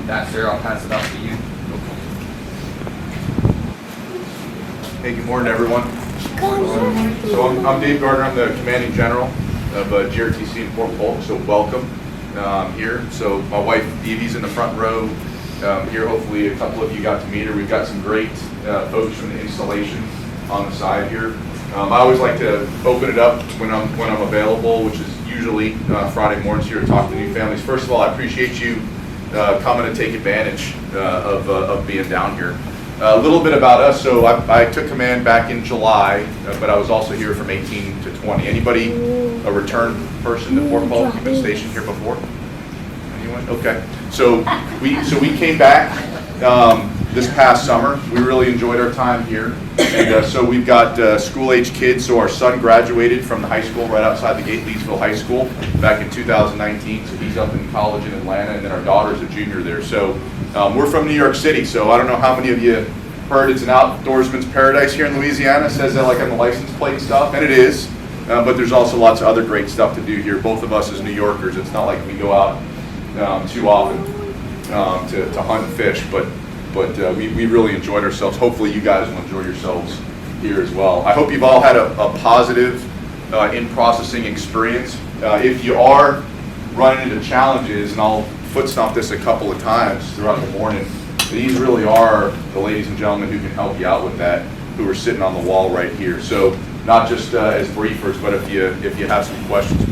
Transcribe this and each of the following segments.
With that, sir, I'll pass it off to you. Hey, good morning, everyone. So I'm Dave Gardner. I'm the Commanding General of JRTC and Fort Polk. So welcome here. So my wife Evie's in the front row here. Hopefully a couple of you got to meet her. We've got some great folks from the installation on the side here. I always like to open it up when I'm available, which is usually Friday mornings here to talk to new families. First of all, I appreciate you coming to take advantage of being down here. A little bit about us. So I took command back in July, but I was also here from 18 to 20. Anybody a return person to Fort Polk? You've been stationed here before? Anyone? Okay. So we came back this past summer. We really enjoyed our time here, and so we've got school-age kids. So our son graduated from the high school right outside the gate, Leesville High School, back in 2019. So he's up in college in Atlanta, and then our daughter's a junior there. So we're from New York City. So I don't know how many of you heard it's an outdoorsman's paradise here in Louisiana. It says that like on the license plate stuff, and it is. But there's also lots of other great stuff to do here. Both of us as New Yorkers, it's not like we go out too often to hunt and fish, but we really enjoyed ourselves. Hopefully you guys will enjoy yourselves here as well. I hope you've all had a positive in-processing experience. If you are running into challenges, and I'll foot stomp this a couple of times throughout the morning, these really are the ladies and gentlemen who can help you out with that, who are sitting on the wall right here. So not just as briefers, but if you have some questions,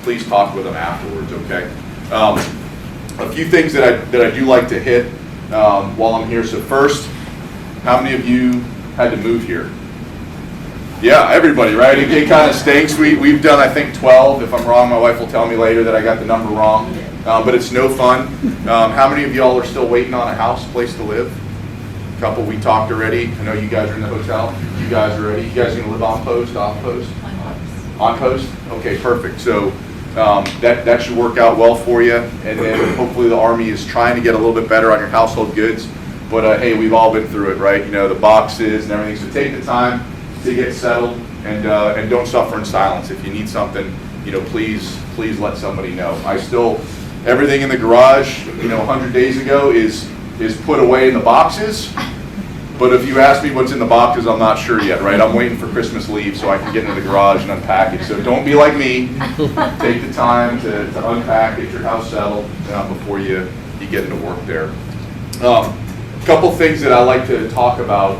please talk with them afterwards, okay? A few things that I do like to hit while I'm here. So first, how many of you had to move here? Yeah, everybody, right? It kind of stinks. We've done, I think, 12. If I'm wrong, my wife will tell me later that I got the number wrong. But it's no fun. How many of y'all are still waiting on a house, place to live? A couple we talked already. I know you guys are in the hotel. You guys are ready. You guys are going to live on post, off post? On post. Okay, perfect. So that should work out well for you. And then hopefully the Army is trying to get a little bit better on your household goods. But hey, we've all been through it, right? You know, the boxes and everything. So take the time to get settled, and don't suffer in silence. If you need something, you know, please let somebody know. Everything in the garage, you know, 100 days ago is put away in the boxes. But if you ask me what's in the boxes, I'm not sure yet, right? I'm waiting for Christmas leave so I can get into the garage and unpack it. So don't be like me. Take the time to unpack, get your house settled before you get into work there. A couple things that I like to talk about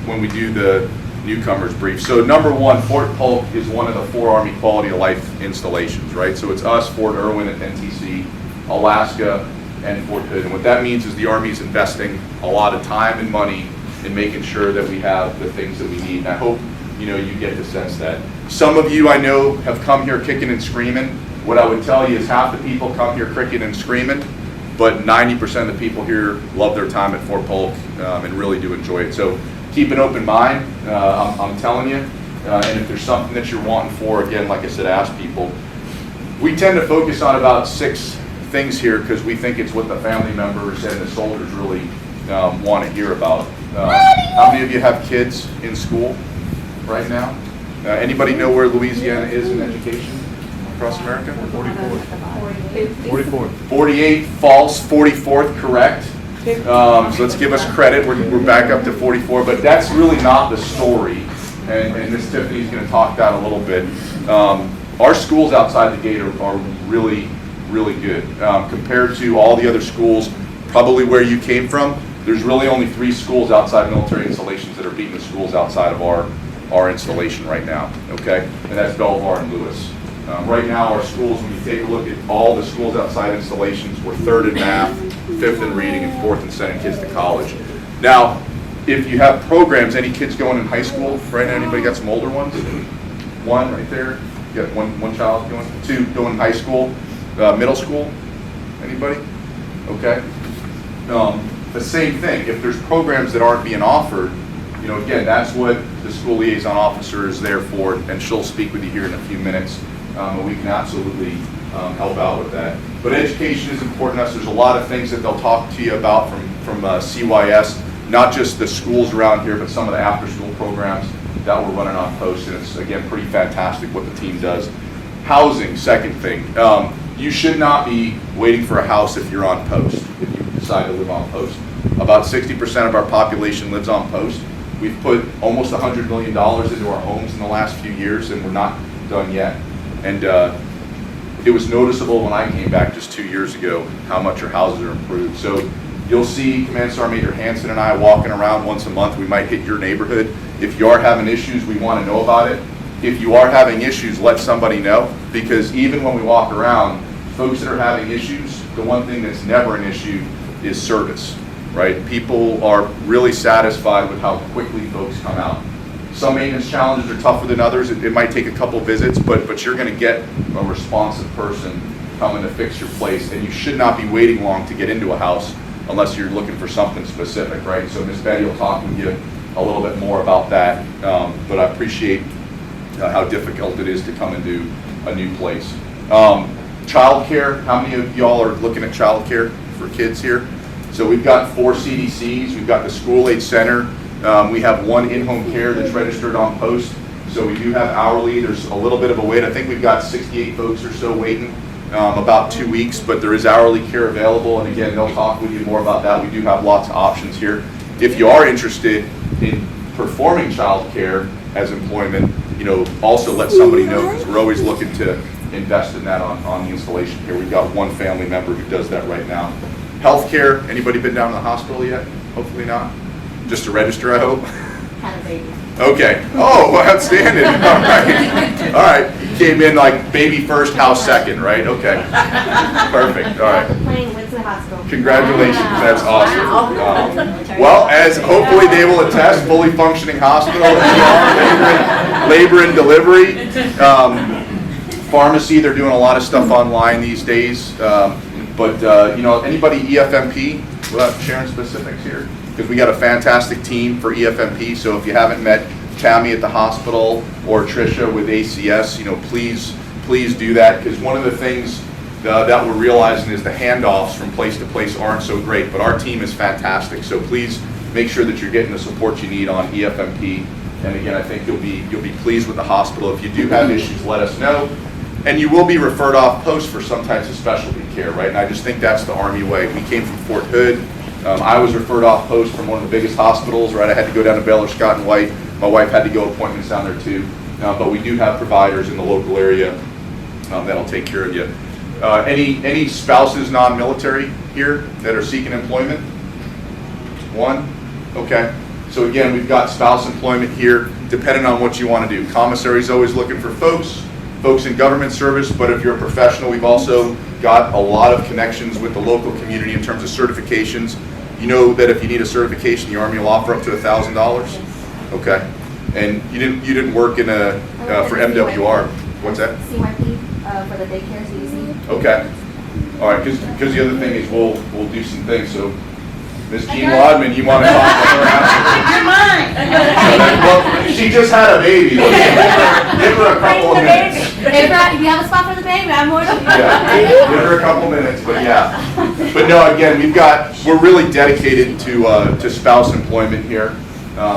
when we do the newcomers brief. So number one, Fort Polk is one of the 4 Army Quality of Life installations, right? So it's us, Fort Irwin at NTC, Alaska, and Fort Hood. And what that means is the Army is investing a lot of time and money in making sure that we have the things that we need. And I hope you get to sense that. Some of you I know have come here kicking and screaming. What I would tell you is half the people come here kicking and screaming, but 90% of the people here love their time at Fort Polk and really do enjoy it. So keep an open mind, I'm telling you, and if there's something that you're wanting for, again, like I said, ask people. We tend to focus on about 6 things here because we think it's what the family members and the soldiers really want to hear about. How many of you have kids in school right now? Anybody know where Louisiana is in education across America? 44. 48, false, 44th, correct. So let's give us credit. We're back up to 44, but that's really not the story. And Miss Tiffany's going to talk that a little bit. Our schools outside the gate are really, really good compared to all the other schools. Probably where you came from, there's really only 3 schools outside military installations that are beating the schools outside of our installation right now. Okay, and that's Belvoir and Lewis. Right now, our schools, when you take a look at all the schools outside installations, we're 3rd in math, 5th in reading, and 4th in sending kids to college. Now, if you have programs, any kids going in high school, right now, anybody got some older ones? 1 right there. You got one child going, 2 going in high school, middle school. Anybody? Okay. The same thing. If there's programs that aren't being offered, again, that's what the school liaison officer is there for, and she'll speak with you here in a few minutes. And we can absolutely help out with that. But education is important to us. There's a lot of things that they'll talk to you about from CYS, not just the schools around here, but some of the after-school programs that we're running on post. And it's, again, pretty fantastic what the team does. Housing, second thing. you should not be waiting for a house if you're on post, if you decide to live on post. About 60% of our population lives on post. We've put almost $100 million into our homes in the last few years, and we're not done yet. And it was noticeable when I came back just 2 years ago how much our houses are improved. So you'll see Command Sergeant Major Hanson and I walking around once a month. We might hit your neighborhood. If you are having issues, we want to know about it. If you are having issues, let somebody know, because even when we walk around, folks that are having issues, the one thing that's never an issue is service, right? People are really satisfied with how quickly folks come out. Some maintenance challenges are tougher than others. It might take a couple visits, but you're going to get a responsive person coming to fix your place, and you should not be waiting long to get into a house unless you're looking for something specific, right? So Ms. Betty will talk with you a little bit more about that, but I appreciate how difficult it is to come into a new place. Child care, how many of y'all are looking at child care for kids here? So we've got 4 CDCs, we've got the school aid center, we have 1 in-home care that's registered on post. So we do have hourly, there's a little bit of a wait. I think we've got 68 folks or so waiting, about 2 weeks, but there is hourly care available. And again, they'll talk with you more about that. We do have lots of options here. If you are interested in performing child care as employment, also let somebody know, because we're always looking to invest in that on the installation here. We've got 1 family member who does that right now. Healthcare, anybody been down to the hospital yet? Hopefully not. Just to register, I hope. Had a baby. Okay. Oh, outstanding. All right. Came in like baby first, house second, right? Okay. Perfect. All right. The plane went to the hospital. Congratulations. Wow. That's awesome. Wow. Well, as hopefully they will attest, fully functioning hospital, labor and delivery. Pharmacy, they're doing a lot of stuff online these days. But anybody EFMP, without sharing specifics here? Because we got a fantastic team for EFMP. So if you haven't met Tammy at the hospital or Tricia with ACS, please do that. Because one of the things that we're realizing is the handoffs from place to place aren't so great, but our team is fantastic. So please make sure that you're getting the support you need on EFMP. And again, I think you'll be pleased with the hospital. If you do have issues, let us know. And you will be referred off post for some types of specialty care, right? And I just think that's the Army way. We came from Fort Hood. I was referred off post from one of the biggest hospitals, right? I had to go down to Baylor Scott and White. My wife had to go appointments down there too. But we do have providers in the local area that'll take care of you. Any spouses non-military here that are seeking employment? 1? Okay. So again, we've got spouse employment here, depending on what you want to do. Commissary's always looking for folks in government service, but if you're a professional, we've also got a lot of connections with the local community in terms of certifications. You know that if you need a certification, the Army will offer up to $1,000. Okay. And you didn't work in for MWR. What's that? CYP for the daycare CDC. Okay. All right. Because the other thing is we'll do some things. So Ms. Jean Wadman, you want to talk to her? You're mine. Well, she just had a baby. Give her a couple of minutes. If you have a spot for the baby, I'm more than Yeah, give her a couple minutes, but yeah. But no, again, we're really dedicated to spouse employment here.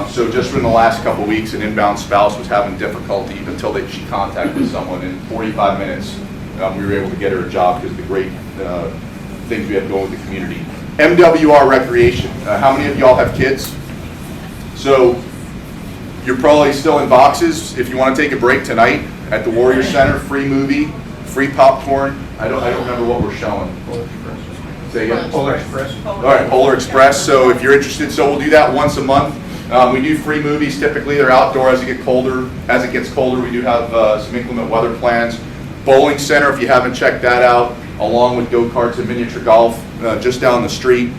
So just in the last couple weeks, an inbound spouse was having difficulty until she contacted someone. In 45 minutes, we were able to get her a job because of the great things we had going with the community. MWR Recreation. How many of y'all have kids? So you're probably still in boxes. If you want to take a break tonight at the Warrior Center, free movie, free popcorn. I don't remember what we're showing. Say again? Polar Express. All right, Polar Express. So if you're interested, so we'll do that once a month. We do free movies. Typically, they're outdoor as it gets colder. As it gets colder, we do have some inclement weather plans. Bowling Center, if you haven't checked that out, along with go-karts and miniature golf, just down the street.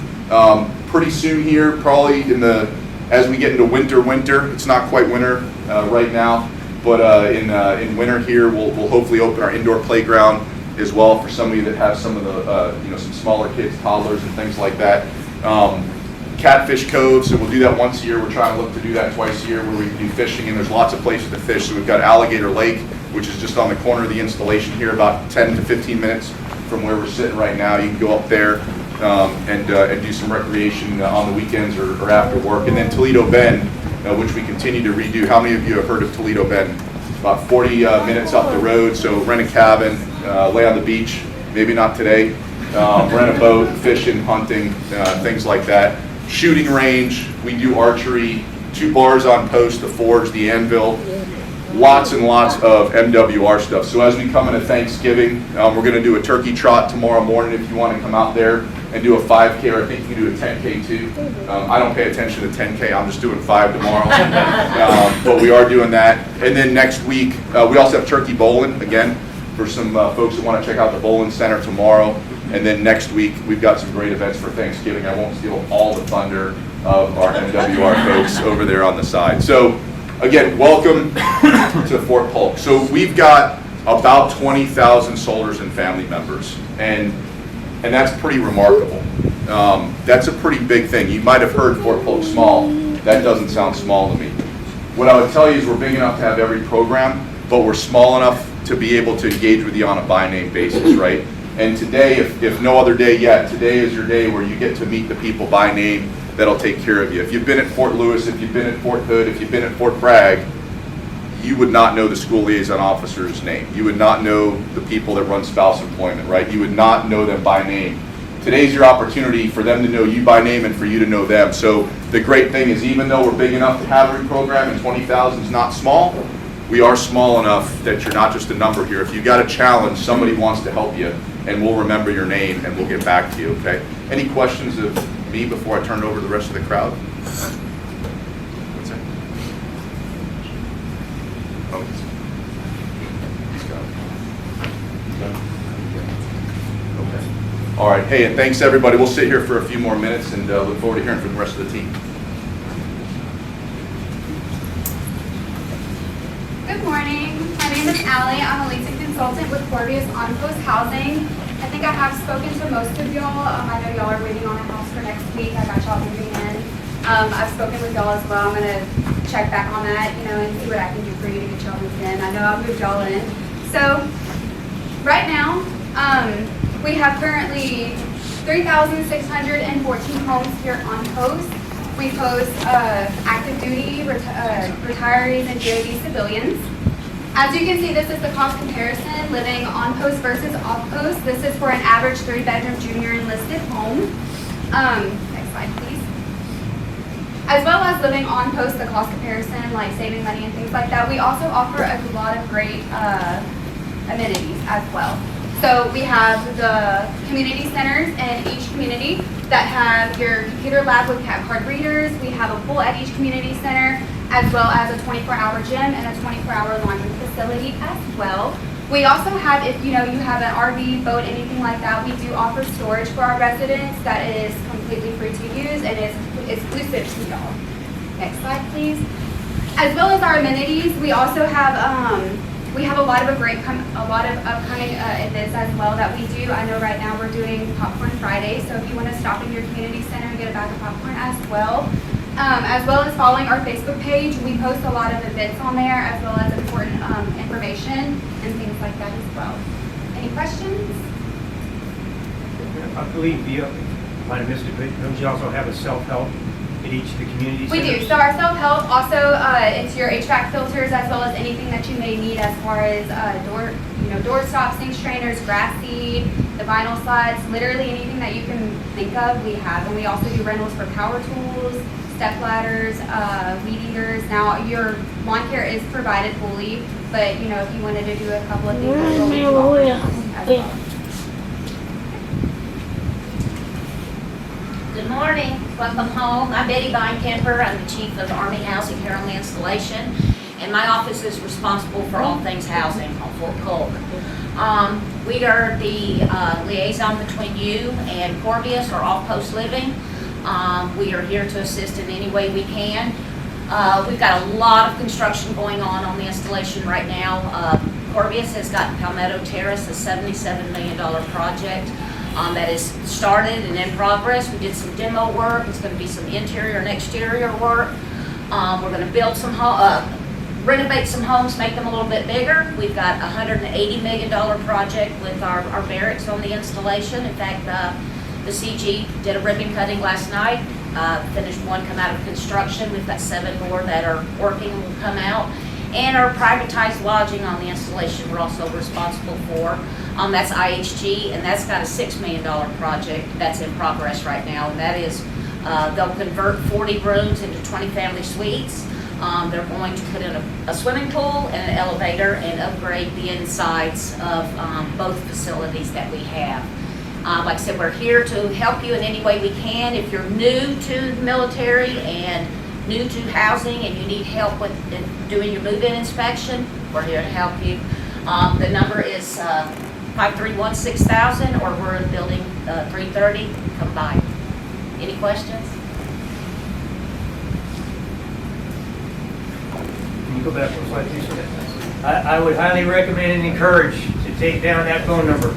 Pretty soon here, probably as we get into winter. It's not quite winter right now, but in winter here, we'll hopefully open our indoor playground as well for somebody that has some of the some smaller kids, toddlers, and things like that. Catfish Cove, so we'll do that once a year. We're trying to look to do that twice a year where we can do fishing, and there's lots of places to fish. So we've got Alligator Lake, which is just on the corner of the installation here, about 10 to 15 minutes from where we're sitting right now. You can go up there and do some recreation on the weekends or after work. And then Toledo Bend, which we continue to redo. How many of you have heard of Toledo Bend? About 40 minutes up the road, so rent a cabin, lay on the beach, maybe not today. Rent a boat, fishing, hunting, things like that. Shooting range, we do archery, 2 bars on post, the forge, the anvil, lots and lots of MWR stuff. So as we come into Thanksgiving, we're going to do a turkey trot tomorrow morning if you want to come out there and do a 5K, or I think you can do a 10K too. I don't pay attention to 10K, I'm just doing 5 tomorrow. But we are doing that. And then next week, we also have turkey bowling, again, for some folks that want to check out the bowling center tomorrow. And then next week, we've got some great events for Thanksgiving. I won't steal all the thunder of our MWR folks over there on the side. So again, welcome to Fort Polk. So we've got about 20,000 soldiers and family members, and that's pretty remarkable. That's a pretty big thing. You might have heard Fort Polk small. That doesn't sound small to me. What I would tell you is we're big enough to have every program, but we're small enough to be able to engage with you on a by-name basis, right? And today, if no other day yet, today is your day where you get to meet the people by name that'll take care of you. If you've been at Fort Lewis, if you've been at Fort Hood, if you've been at Fort Bragg, you would not know the school liaison officer's name. You would not know the people that run spouse employment, right? You would not know them by name. Today's your opportunity for them to know you by name and for you to know them. So the great thing is, even though we're big enough to have every program and 20,000 is not small, we are small enough that you're not just a number here. If you've got a challenge, somebody wants to help you, and we'll remember your name and we'll get back to you, okay? Any questions of me before I turn it over to the rest of the crowd? What's that? Oh, he's got it. Okay. All right, hey, and thanks everybody. We'll sit here for a few more minutes and look forward to hearing from the rest of the team. Good morning. My name is Allie. I'm a leasing consultant with Corvius On-Post Housing. I think I have spoken to most of y'all. I know y'all are waiting on a house for next week. I got y'all moving in. I've spoken with y'all as well. I'm going to check back on that, and see what I can do for you to get y'all moved in. I know I've moved y'all in. So right now, we have currently 3,614 homes here on post. We post active duty, retirees, and GOD civilians. As you can see, this is the cost comparison, living on post versus off post. This is for an average 3-bedroom junior enlisted home. Next slide, please. As well as living on post, the cost comparison, like saving money and things like that. We also offer a lot of great amenities as well. So we have the community centers in each community that have your computer lab with CAD card readers. We have a pool at each community center, as well as a 24-hour gym and a 24-hour laundry facility as well. We also have, if you have an RV, boat, anything like that, we do offer storage for our residents that is completely free to use and is exclusive to y'all. Next slide, please. As well as our amenities, we also have a lot of upcoming events as well that we do. I know right now we're doing Popcorn Friday, so if you want to stop in your community center and get a bag of popcorn as well as following our Facebook page, we post a lot of events on there as well as important information and things like that as well. Any questions? I believe you might have missed it, but don't you also have a self-help at each of the community We centers? do. So our self-help also it's your HVAC filters as well as anything that you may need as far as door stops, sink strainers, grass seed, the vinyl slides, literally anything that you can think of, we have. And we also do rentals for power tools, step ladders, weed eaters. Now your lawn care is provided fully, but if you wanted to do a couple of things, we do offer as well. Good morning, welcome home. I'm Betty Beinkemper. I'm the Chief of Army Housing here on the installation, and my office is responsible for all things housing on Fort Polk. We are the liaison between you and Corvius, or off-post living. We are here to assist in any way we can. We've got a lot of construction going on the installation right now. Corvius has got Palmetto Terrace, a $77 million project. That is started and in progress. We did some demo work. There's going to be some interior and exterior work. We're going to build some renovate some homes, make them a little bit bigger. We've got a $180 million project with our barracks on the installation. In fact, the CG did a ribbon cutting last night. Finished one come out of construction. We've got 7 more that are working and will come out. And our privatized lodging on the installation, we're also responsible for. That's IHG, and that's got a $6 million project that's in progress right now. And that is, they'll convert 40 rooms into 20 family suites. They're going to put in a swimming pool and an elevator and upgrade the insides of both facilities that we have. Like I said, we're here to help you in any way we can. If you're new to the military and new to housing and you need help with doing your move-in inspection, we're here to help you. The number is 531-6000, or we're in building 330. Come by. Any questions? Can you go back one slide, please? I would highly recommend and encourage to take down that phone number.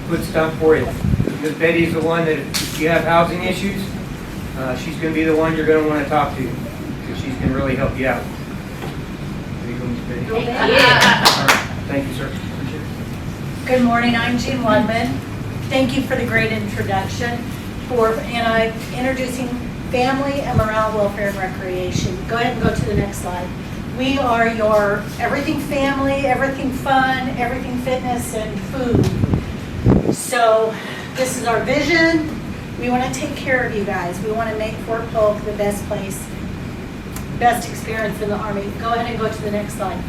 Good stuff for you. Ms. Betty's the one that if you have housing issues, she's going to be the one you're going to want to talk to, because she's going to really help you out. There you go, Ms. Betty. All right. Thank you, sir. Appreciate it. Good morning, I'm Jean Ludman. Thank you for the great introduction. I'm introducing Family and Morale, Welfare, and Recreation. Go ahead and go to the next slide. We are your everything family, everything fun, everything fitness, and food. So this is our vision. We want to take care of you guys. We want to make Fort Polk the best place, best experience in the Army. Go ahead and go to the next slide.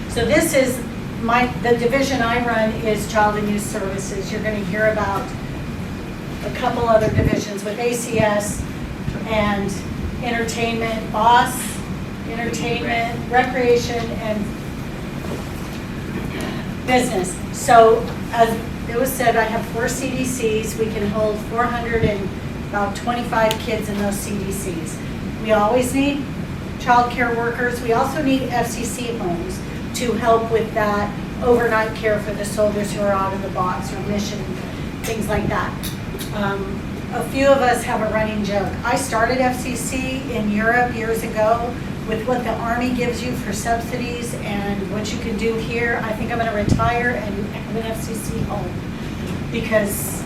So this is the division I run is Child and Youth Services. You're going to hear about a couple other divisions with ACS and entertainment, BOSS, entertainment, recreation, and business. So as it was said, I have 4 CDCs. We can hold 425 kids in those CDCs. We always need child care workers. We also need FCC homes to help with that overnight care for the soldiers who are out in the box or mission, things like that. A few of us have a running joke. I started FCC in Europe years ago with what the Army gives you for subsidies and what you can do here. I think I'm going to retire and have an FCC home because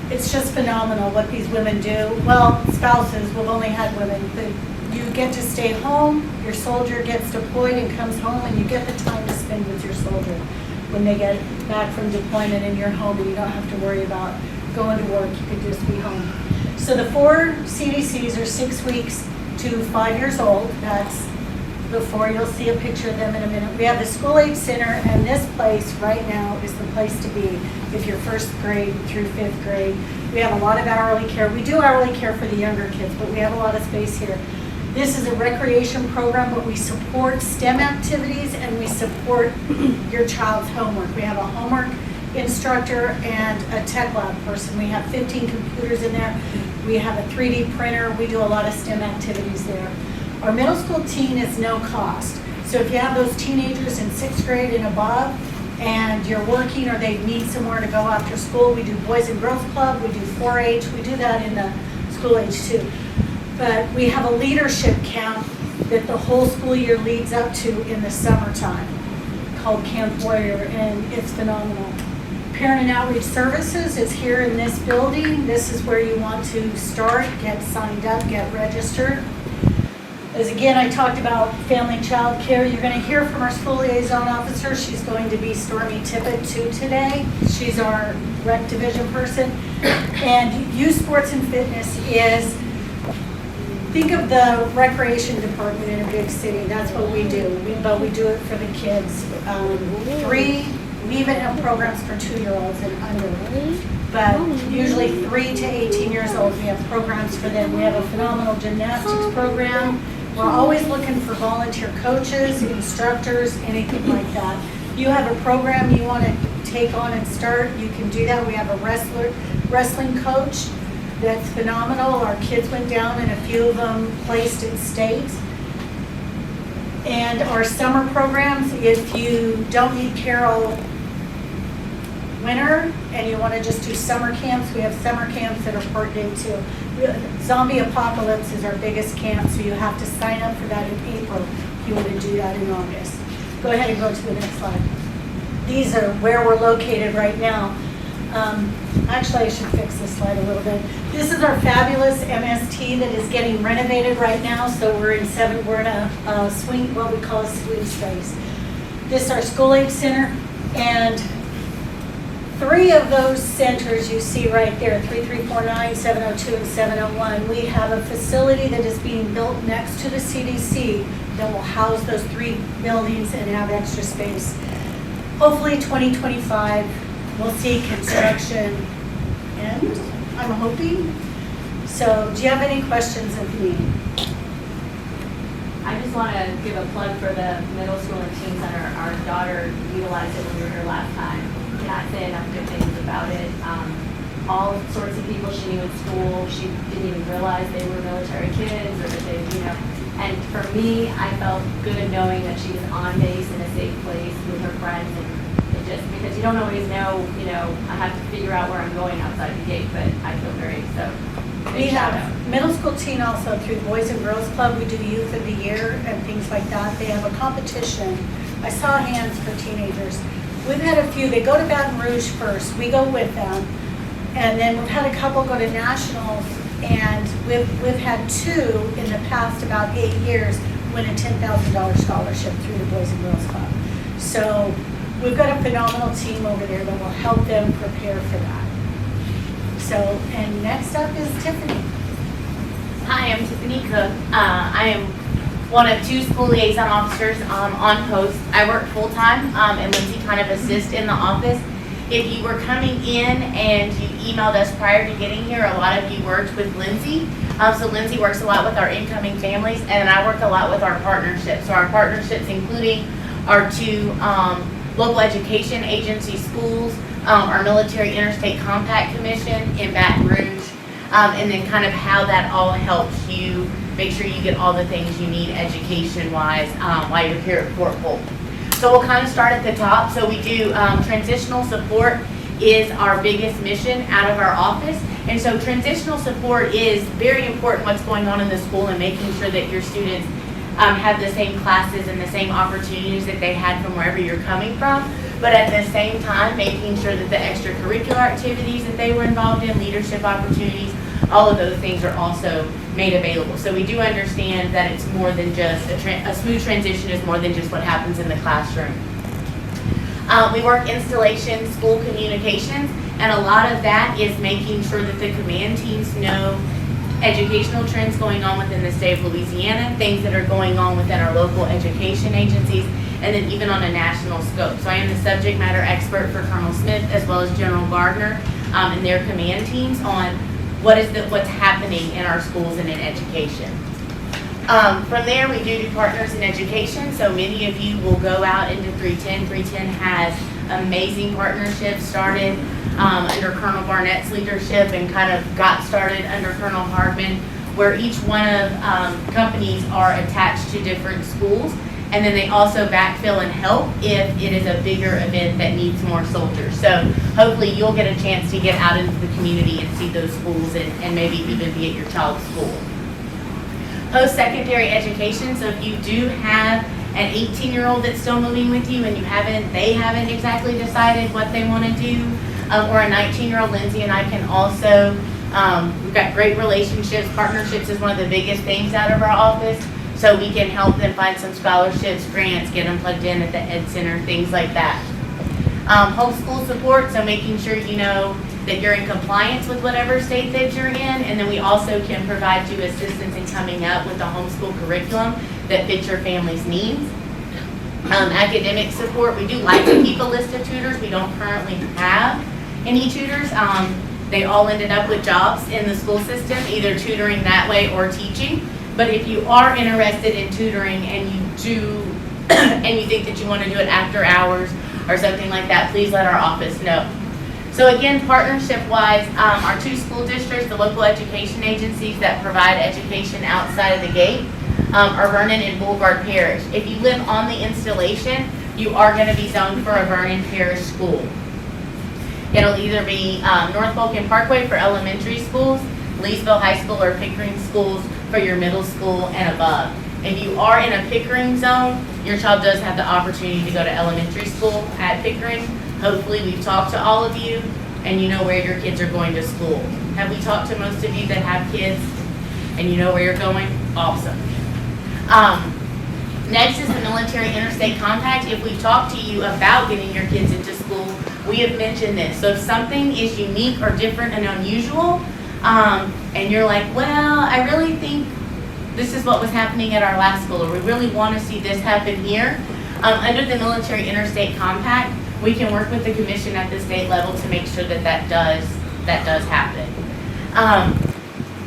it's just phenomenal what these women do. Well, spouses, we've only had women, but you get to stay home, your soldier gets deployed and comes home, and you get the time to spend with your soldier when they get back from deployment in your home, and you don't have to worry about going to work, you could just be home. So the 4 CDCs are 6 weeks to 5 years old. That's before, you'll see a picture of them in a minute. We have the school age center, and this place right now is the place to be if you're 1st grade through 5th grade. We have a lot of hourly care. We do hourly care for the younger kids, but we have a lot of space here. This is a recreation program, but we support STEM activities and we support your child's homework. We have a homework instructor and a tech lab person. We have 15 computers in there. We have a 3D printer. We do a lot of STEM activities there. Our middle school teen is no cost. So if you have those teenagers in 6th grade and above and you're working or they need somewhere to go after school, we do Boys and Girls Club, we do 4-H, we do that in the school age too. But we have a leadership camp that the whole school year leads up to in the summertime called Camp Warrior, and it's phenomenal. Parent and Outreach Services is here in this building. This is where you want to start, get signed up, get registered. As again, I talked about family and child care. You're going to hear from our school liaison officer. She's going to be Stormy Tippett too today. She's our rec division person. And youth sports and fitness is, think of the recreation department in a big city. That's what we do, but we do it for the kids. We even have programs for 2-year-olds and under. But usually 3 to 18 years old, we have programs for them. We have a phenomenal gymnastics program. We're always looking for volunteer coaches, instructors, anything like that. You have a program you want to take on and start, you can do that. We have a wrestling coach that's phenomenal. Our kids went down and a few of them placed in state. And our summer programs, if you don't need care all winter and you want to just do summer camps, we have summer camps that are part day too. Zombie Apocalypse is our biggest camp, so you have to sign up for that in April if you want to do that in August. Go ahead and go to the next slide. These are where we're located right now. Actually, I should fix this slide a little bit. This is our fabulous MST that is getting renovated right now. So we're in a swing, what we call a swing space. This is our school aid center, and 3 of those centers you see right there, 3349, 702, and 701. We have a facility that is being built next to the CDC that will house those 3 buildings and have extra space. Hopefully 2025, we'll see construction end, I'm hoping. So do you have any questions of me? I just want to give a plug for the middle school and teen center. Our daughter utilized it when we were here last time. Cannot say enough good things about it. All sorts of people she knew in school, she didn't even realize they were military kids or that they, and for me, I felt good knowing that she was on base in a safe place with her friends, and it just, because you don't always know, I have to figure out where I'm going outside the gate, but I feel very, We big shout out. have middle school teen also through the Boys and Girls Club. We do Youth of the Year and things like that. They have a competition. I saw hands for teenagers. We've had a few. They go to Baton Rouge first. We go with them. And then we've had a couple go to nationals. And we've had 2 in the past about 8 years win a $10,000 scholarship through the Boys and Girls Club. So we've got a phenomenal team over there that will help them prepare for that. So, and next up is Tiffany. Hi, I'm Tiffany Cook. I am one of 2 school liaison officers on post. I work full-time, and Lindsay kind of assists in the office. If you were coming in and you emailed us prior to getting here, a lot of you worked with Lindsay. So Lindsay works a lot with our incoming families, and I work a lot with our partnerships. So our partnerships including our 2 local education agency schools, our Military Interstate Compact Commission in Baton Rouge, and then kind of how that all helps you make sure you get all the things you need education-wise while you're here at Fort Polk. So we'll kind of start at the top. So we do transitional support is our biggest mission out of our office. And so transitional support is very important what's going on in the school and making sure that your students have the same classes and the same opportunities that they had from wherever you're coming from. But at the same time, making sure that the extracurricular activities that they were involved in, leadership opportunities, all of those things are also made available. So we do understand that it's more than just a smooth transition is more than just what happens in the classroom. We work installation, school communications, and a lot of that is making sure that the command teams know educational trends going on within the state of Louisiana, things that are going on within our local education agencies, and then even on a national scope. So I am the subject matter expert for Colonel Smith as well as General Gardner and their command teams on what's happening in our schools and in education. From there, we do partners in education. So many of you will go out into 310. 310 has amazing partnerships started under Colonel Barnett's leadership and kind of got started under Colonel Hardman, where each one of companies are attached to different schools. And then they also backfill and help if it is a bigger event that needs more soldiers. So hopefully you'll get a chance to get out into the community and see those schools and maybe even be at your child's school. Post-secondary education, so if you do have an 18-year-old that's still moving with you and they haven't exactly decided what they want to do, or a 19-year-old, Lindsay and I can also, we've got great relationships. Partnerships is one of the biggest things out of our office. So we can help them find some scholarships, grants, get them plugged in at the Ed Center, things like that. Homeschool support, so making sure you know that you're in compliance with whatever state that you're in, and then we also can provide you assistance in coming up with a homeschool curriculum that fits your family's needs. Academic support, we do like to keep a list of tutors. We don't currently have any tutors. They all ended up with jobs in the school system, either tutoring that way or teaching. But if you are interested in tutoring and you do, and you think that you want to do it after hours or something like that, please let our office know. So again, partnership-wise, our 2 school districts, the local education agencies that provide education outside of the gate, are Vernon and Boulevard Parish. If you live on the installation, you are going to be zoned for a Vernon Parish school. It'll either be North Polk and Parkway for elementary schools, Leesville High School or Pickering schools for your middle school and above. If you are in a Pickering zone, your child does have the opportunity to go to elementary school at Pickering. Hopefully we've talked to all of you. and you know where your kids are going to school. Have we talked to most of you that have kids and you know where you're going? Awesome. Next is the military interstate compact. If we talk to you about getting your kids into school, we have mentioned this. So if something is unique or different and unusual, and you're like, well, I really think this is what was happening at our last school, or we really want to see this happen here, under the military interstate compact, we can work with the commission at the state level to make sure that that does happen.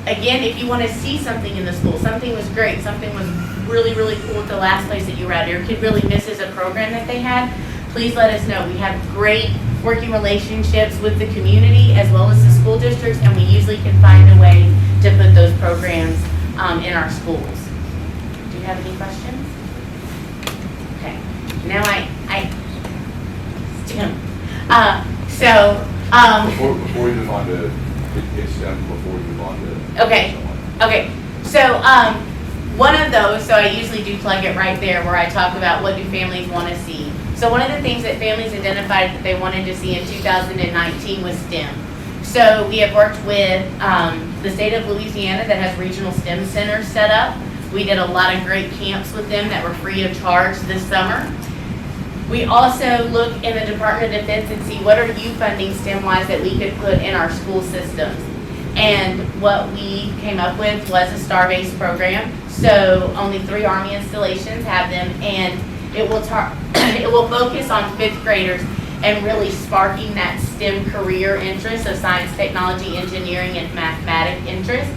Again, if you want to see something in the school, something was great, something was really, really cool at the last place that you were at, your kid really misses a program that they had, please let us know. We have great working relationships with the community as well as the school districts, and we usually can find a way to put those programs in our schools. Do you have any questions? Okay. Now Before we move on to, it's before we move on to. Okay. So, one of those, so I usually do plug it right there where I talk about what do families want to see. So one of the things that families identified that they wanted to see in 2019 was STEM. So we have worked with the state of Louisiana that has regional STEM centers set up. We did a lot of great camps with them that were free of charge this summer. We also look in the Department of Defense and see what are you funding STEM-wise that we could put in our school systems. And what we came up with was a STAR-based program. So only 3 Army installations have them, and it will focus on 5th graders and really sparking that STEM career interest of science, technology, engineering, and mathematics interest.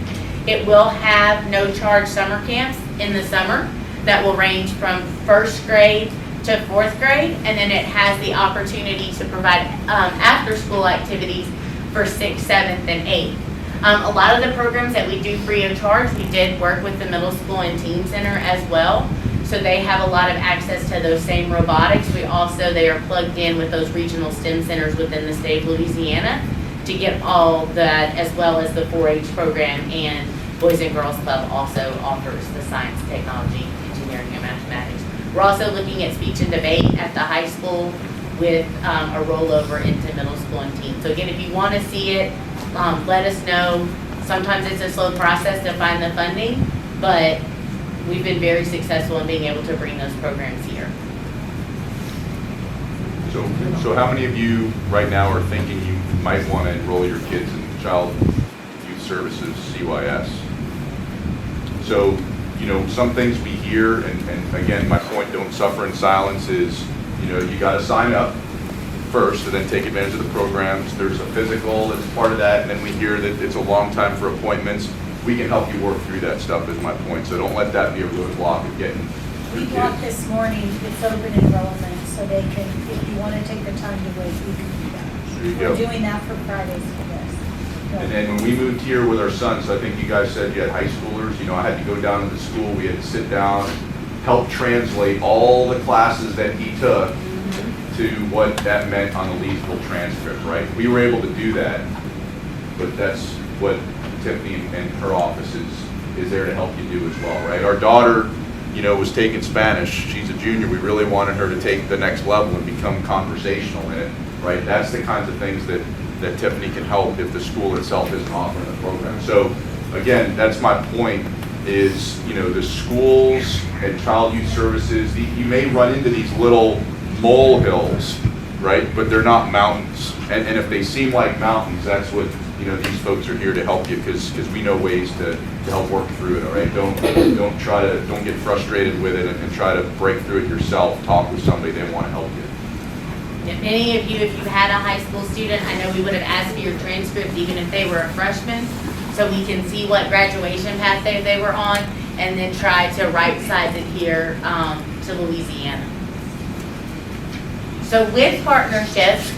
It will have no charge summer camps in the summer that will range from 1st grade to 4th grade, and then it has the opportunity to provide after school activities for 6th, 7th, and 8th. A lot of the programs that we do free of charge, we did work with the middle school and teen center as well. So they have a lot of access to those same robotics. They are plugged in with those regional STEM centers within the state of Louisiana to get all that, as well as the 4-H program, and Boys and Girls Club also offers the science, technology, engineering, and mathematics. We're also looking at speech and debate at the high school with a rollover into middle school and teen. So again, if you want to see it, let us know. Sometimes it's a slow process to find the funding, but we've been very successful in being able to bring those programs here. So how many of you right now are thinking you might want to enroll your kids in Child Youth Services, CYS? So, some things we hear, and again, my point, don't suffer in silence, is, you got to sign up first and then take advantage of the programs. There's a physical that's part of that, and then we hear that it's a long time for appointments. We can help you work through that stuff, is my point. So don't let that be a roadblock of getting We your blocked kids. this morning, it's open enrollment, so they can, if you want to take the time to wait, you can do that. There you We're go. doing that for Fridays for this. Go. And then when we moved here with our son, so I think you guys said you had high schoolers, I had to go down to the school, we had to sit down, help translate all the classes that he took to what that meant on the Leesville transcript, right? We were able to do that, but that's what Tiffany and her office is there to help you do as well, right? Our daughter, was taking Spanish. She's a junior. We really wanted her to take the next level and become conversational in it, right? That's the kinds of things that Tiffany can help if the school itself isn't offering the program. So again, that's my point, is, the schools and Child Youth Services, you may run into these little molehills, right? But they're not mountains. And if they seem like mountains, that's what, these folks are here to help you, because we know ways to help work through it, all right? Don't get frustrated with it and try to break through it yourself. Talk with somebody, they want to help you. If any of you, if you had a high school student, I know we would have asked for your transcript even if they were a freshman, so we can see what graduation path they were on, and then try to right-size it here to Louisiana. So with partnerships,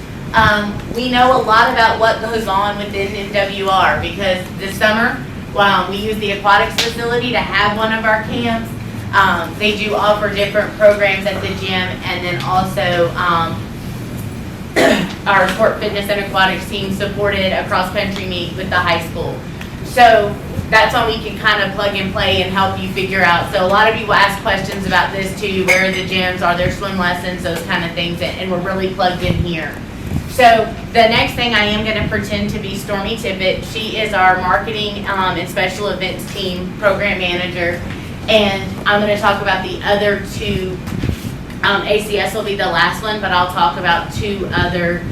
we know a lot about what goes on within MWR, because this summer, we use the aquatics facility to have one of our camps. They do offer different programs at the gym, and then also our sport, fitness, and aquatics team supported a cross-country meet with the high school. So that's all we can kind of plug and play and help you figure out. So a lot of people ask questions about this too. Where are the gyms? Are there swim lessons? Those kind of things. And we're really plugged in here. So the next thing I am gonna pretend to be Stormy Tippett. She is our marketing and special events team program manager. And I'm gonna talk about the other two. ACS will be the last one, but I'll talk about two other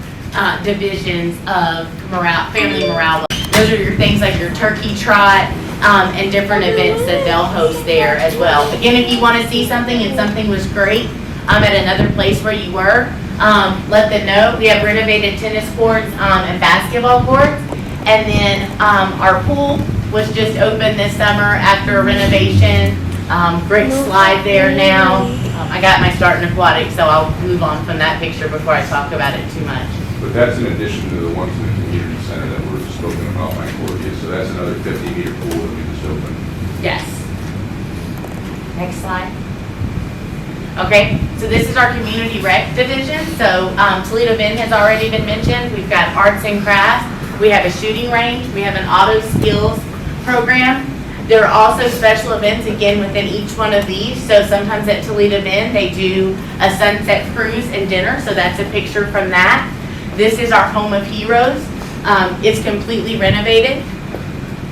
divisions of morale, family morale. Those are your things like your turkey trot and different events that they'll host there as well. Again, if you wanna see something and something was great at another place where you were, let them know. We have renovated tennis courts and basketball courts. And then our pool was just opened this summer after a renovation. Great slide there now. I got my start in aquatics, so I'll move on from that picture before I talk about it too much. But that's in addition to the ones in the community center that were spoken about by Cordia, so that's another 50-meter pool that we just opened. Yes. Next slide. Okay, so this is our community rec division. So Toledo Bend has already been mentioned. We've got arts and crafts. We have a shooting range. We have an auto skills program. There are also special events, again, within each one of these. So sometimes at Toledo Bend, they do a sunset cruise and dinner. So that's a picture from that. This is our home of heroes. It's completely renovated.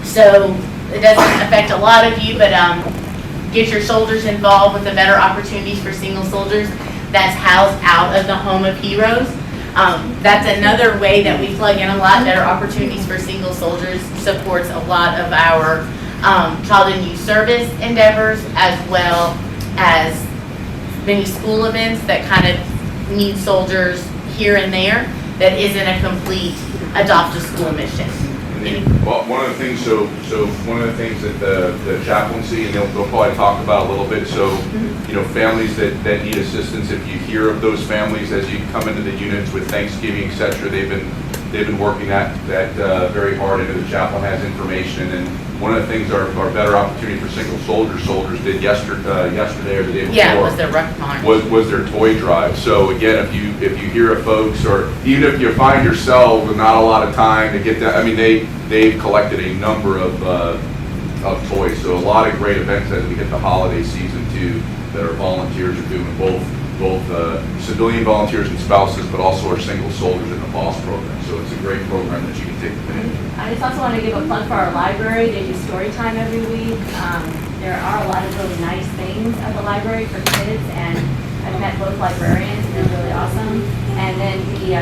So it doesn't affect a lot of you, but get your soldiers involved with the better opportunities for single soldiers. That's housed out of the home of heroes. That's another way that we plug in a lot. Better opportunities for single soldiers supports a lot of our child and youth service endeavors, as well as many school events that kind of need soldiers here and there that isn't a complete adopt a school mission. Well, one of the things, so one of the things that the chaplaincy, and they'll probably talk about a little bit, so, you know, families that need assistance, if you hear of those families as you come into the units with Thanksgiving, et cetera, they've been working that very hard, and the chaplain has information, and one of the things our better opportunity for single soldiers did yesterday or the day before. Yeah, it was the ruck barn. Was their toy drive. So again, if you hear of folks, or even if you find yourself with not a lot of time to get that, I mean, they've collected a number of toys. So a lot of great events as we hit the holiday season too, that our volunteers are doing, both civilian volunteers and spouses, but also our single soldiers in the BOSS program. So it's a great program that you can take advantage of. I just also want to give a plug for our library. They do story time every week. There are a lot of really nice things at the library for kids, and I've met both librarians, and they're really awesome. And then the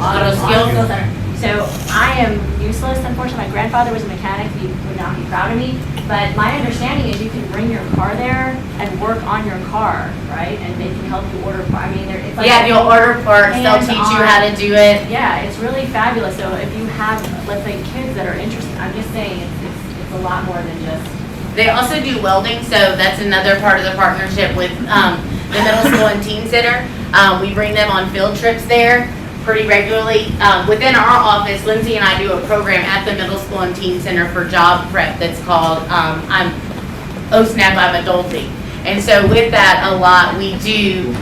auto skills center. So I am useless, unfortunately. My grandfather was a mechanic. He would not be proud of me. But my understanding is you can bring your car there and work on your car, right? And they can help you order. I mean, it's like Yeah, if you'll order parts, they'll teach you how to do it. Yeah, it's really fabulous. So if you have, let's say, kids that are interested, I'm just saying it's a lot more than just. They also do welding, so that's another part of the partnership with the middle school and teen center. We bring them on field trips there pretty regularly. Within our office, Lindsay and I do a program at the middle school and teen center for job prep that's called I'm Adulting. And so with that, a lot we do,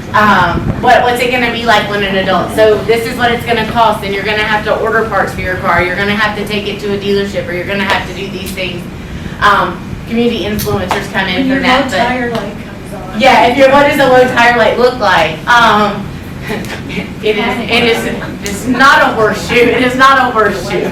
what's it gonna be like when an adult? So this is what it's gonna cost, and you're gonna have to order parts for your car, you're gonna have to take it to a dealership, or you're gonna have to do these things. Community influencers come in for that. When your low tire light comes on. Yeah, what does a low tire light look like? It's not a horseshoe. It is not a horseshoe.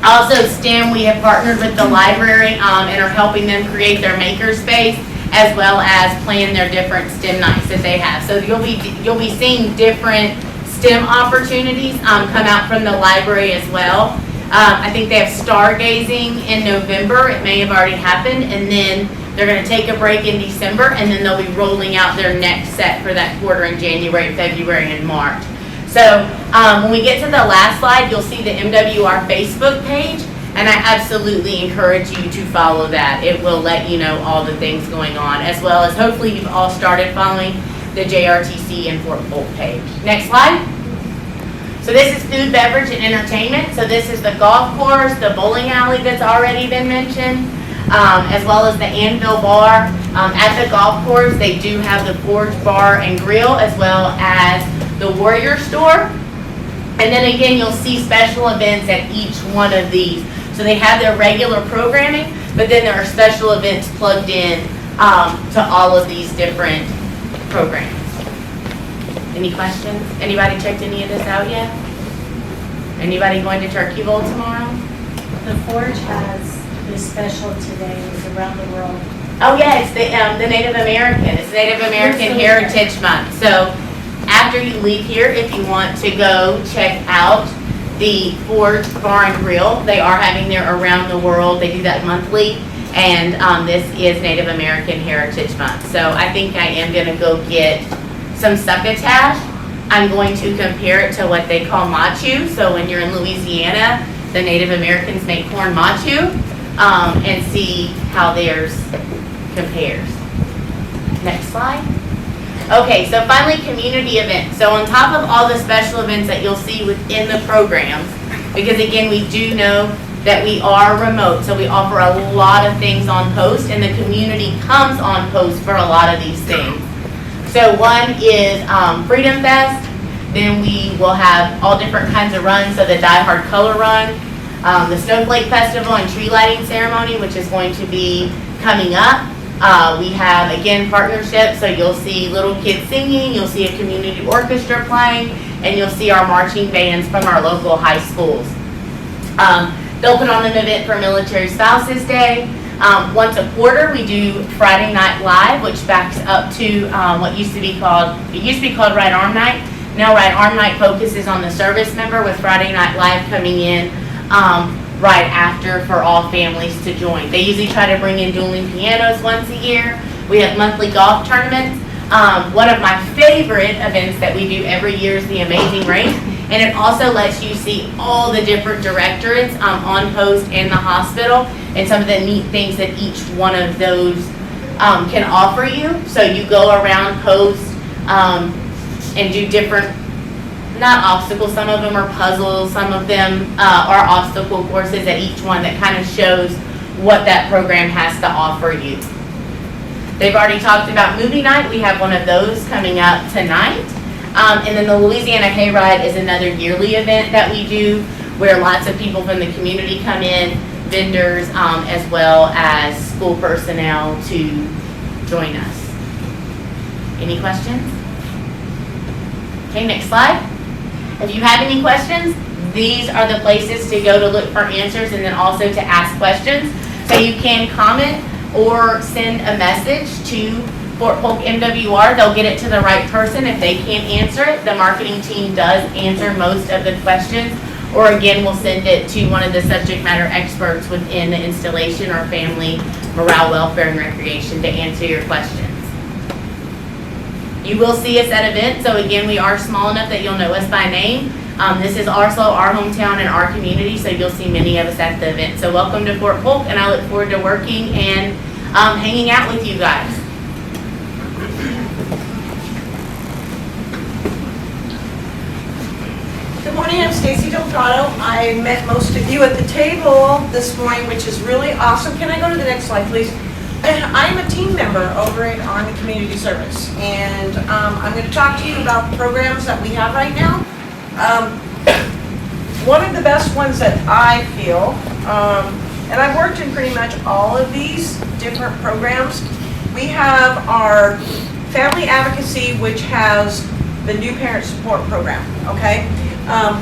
Also, STEM, we have partnered with the library and are helping them create their makerspace, as well as plan their different STEM nights that they have. So you'll be seeing different STEM opportunities come out from the library as well. I think they have stargazing in November. It may have already happened, and then they're going to take a break in December, and then they'll be rolling out their next set for that quarter in January, February, and March. So when we get to the last slide, you'll see the MWR Facebook page, and I absolutely encourage you to follow that. It will let you know all the things going on, as well as hopefully you've all started following the JRTC and Fort Polk page. Next slide. So this is food, beverage, and entertainment. So this is the golf course, the bowling alley that's already been mentioned, as well as the Anvil Bar. At the golf course, they do have the Forge Bar and Grill, as well as the Warrior Store. And then again, you'll see special events at each one of these. So they have their regular programming, but then there are special events plugged in to all of these different programs. Any questions? Anybody checked any of this out yet? Anybody going to Turkey Bowl tomorrow? The Forge has this special today, it's around the world. Oh yeah, it's the Native American. It's Native American Heritage Month. So after you leave here, if you want to go check out the Forge Bar and Grill, they are having their Around the World. They do that monthly, and this is Native American Heritage Month. So I think I am gonna go get some succotash. I'm going to compare it to what they call machu. So when you're in Louisiana, the Native Americans make corn machu, and see how theirs compares. Next slide. Okay, so finally, community events. So on top of all the special events that you'll see within the programs, because again, we do know that we are remote, so we offer a lot of things on post, and the community comes on post for a lot of these things. So one is Freedom Fest. Then we will have all different kinds of runs, so the Die Hard Color Run, the Snowflake Festival and Tree Lighting Ceremony, which is going to be coming up. We have, again, partnerships, so you'll see little kids singing, you'll see a community orchestra playing, and you'll see our marching bands from our local high schools. They'll put on an event for Military Spouses Day. Once a quarter, we do Friday Night Live, which backs up to what used to be called Right Arm Night. Now Right Arm Night focuses on the service member, with Friday Night Live coming in right after for all families to join. They usually try to bring in dueling pianos once a year. We have monthly golf tournaments. One of my favorite events that we do every year is the Amazing Race, and it also lets you see all the different directorates on post in the hospital and some of the neat things that each one of those can offer you. So you go around post and do different, not obstacles, some of them are puzzles, some of them are obstacle courses at each one that kind of shows what that program has to offer you. They've already talked about movie night. We have one of those coming up tonight. And then the Louisiana Hayride is another yearly event that we do, where lots of people from the community come in, vendors, as well as school personnel to join us. Any questions? Okay, next slide. If you have any questions, these are the places to go to look for answers, and then also to ask questions. So you can comment or send a message to Fort Polk MWR. They'll get it to the right person. If they can't answer it, the marketing team does answer most of the questions, or again, we'll send it to one of the subject matter experts within the installation or family morale, welfare, and recreation to answer your questions. You will see us at events, so again, we are small enough that you'll know us by name. This is also our hometown and our community, so you'll see many of us at the event. So welcome to Fort Polk, and I look forward to working and hanging out with you guys. Good morning, I'm Stacy Delgado. I met most of you at the table this morning, which is really awesome. Can I go to the next slide, please? I'm a team member over at Army Community Service, and I'm going to talk to you about the programs that we have right now. One of the best ones that I feel, and I've worked in pretty much all of these different programs, we have our Family Advocacy, which has the New Parent Support Program, okay?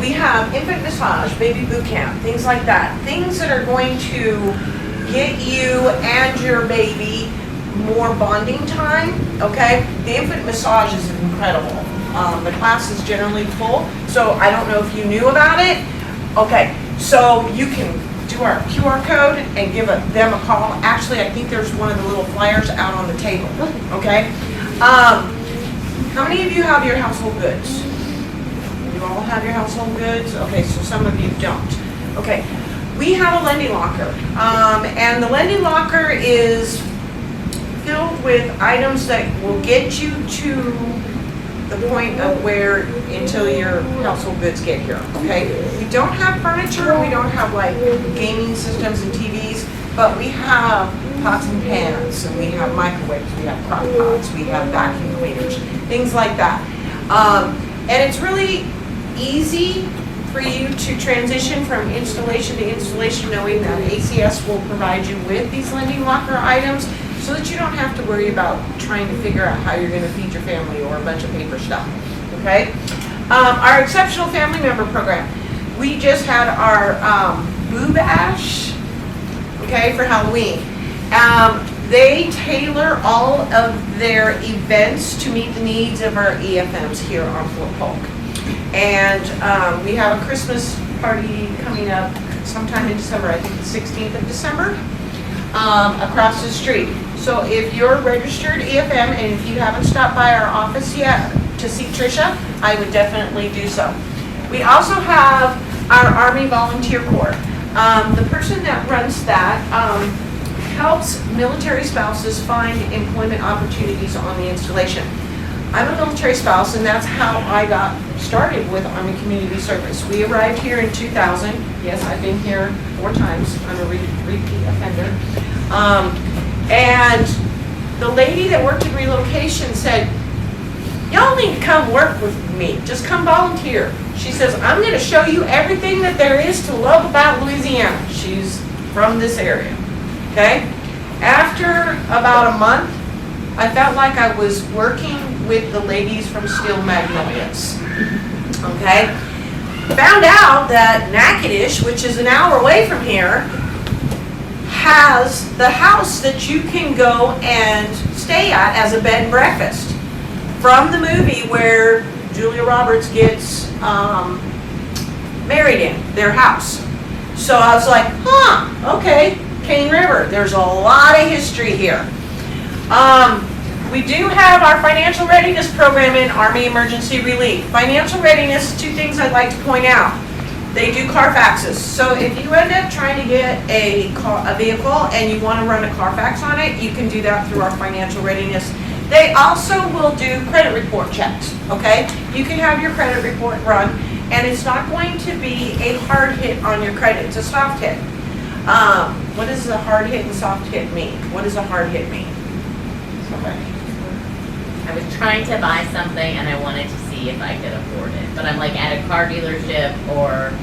We have infant massage, baby boot camp, things like that. Things that are going to get you and your baby more bonding time, okay? The infant massage is incredible. The class is generally full, so I don't know if you knew about it. Okay, so you can do our QR code and give them a call. Actually, I think there's one of the little flyers out on the table, okay? How many of you have your household goods? You all have your household goods? Okay, so some of you don't. Okay, we have a lending locker, and the lending locker is filled with items that will get you to the point of where, until your household goods get here, okay? We don't have furniture, we don't have like gaming systems and TVs, but we have pots and pans, and we have microwaves, we have crock pots, we have vacuum cleaners, things like that. And it's really easy for you to transition from installation to installation, knowing that ACS will provide you with these lending locker items, so that you don't have to worry about trying to figure out how you're going to feed your family or a bunch of paper stuff, okay? Our exceptional family member program. We just had our Boo Bash, okay, for Halloween. They tailor all of their events to meet the needs of our EFMs here on Fort Polk. And we have a Christmas party coming up sometime in December, I think the 16th of December, across the street. So if you're a registered EFM and if you haven't stopped by our office yet to see Tricia, I would definitely do so. We also have our Army Volunteer Corps. The person that runs that helps military spouses find employment opportunities on the installation. I'm a military spouse, and that's how I got started with Army Community Service. We arrived here in 2000. Yes, I've been here 4 times. I'm a repeat offender. And the lady that worked in relocation said, y'all need to come work with me. Just come volunteer. She says, I'm going to show you everything that there is to love about Louisiana. She's from this area. Okay? After about a month, I felt like I was working with the ladies from Steel Magnolias. Okay? Found out that Natchitoches, which is an hour away from here, has the house that you can go and stay at as a bed and breakfast. From the movie where Julia Roberts gets married in their house. So I was like, okay, Cane River. There's a lot of history here. We do have our financial readiness program in Army Emergency Relief. Financial readiness, 2 things I'd like to point out. They do Carfaxes. So if you end up trying to get a vehicle and you want to run a Carfax on it, you can do that through our financial readiness. They also will do credit report checks, okay? You can have your credit report run, and it's not going to be a hard hit on your credit. It's a soft hit. What does a hard hit and soft hit mean? What does a hard hit mean? Somebody. I was trying to buy something and I wanted to see if I could afford it. But I'm like at a car dealership or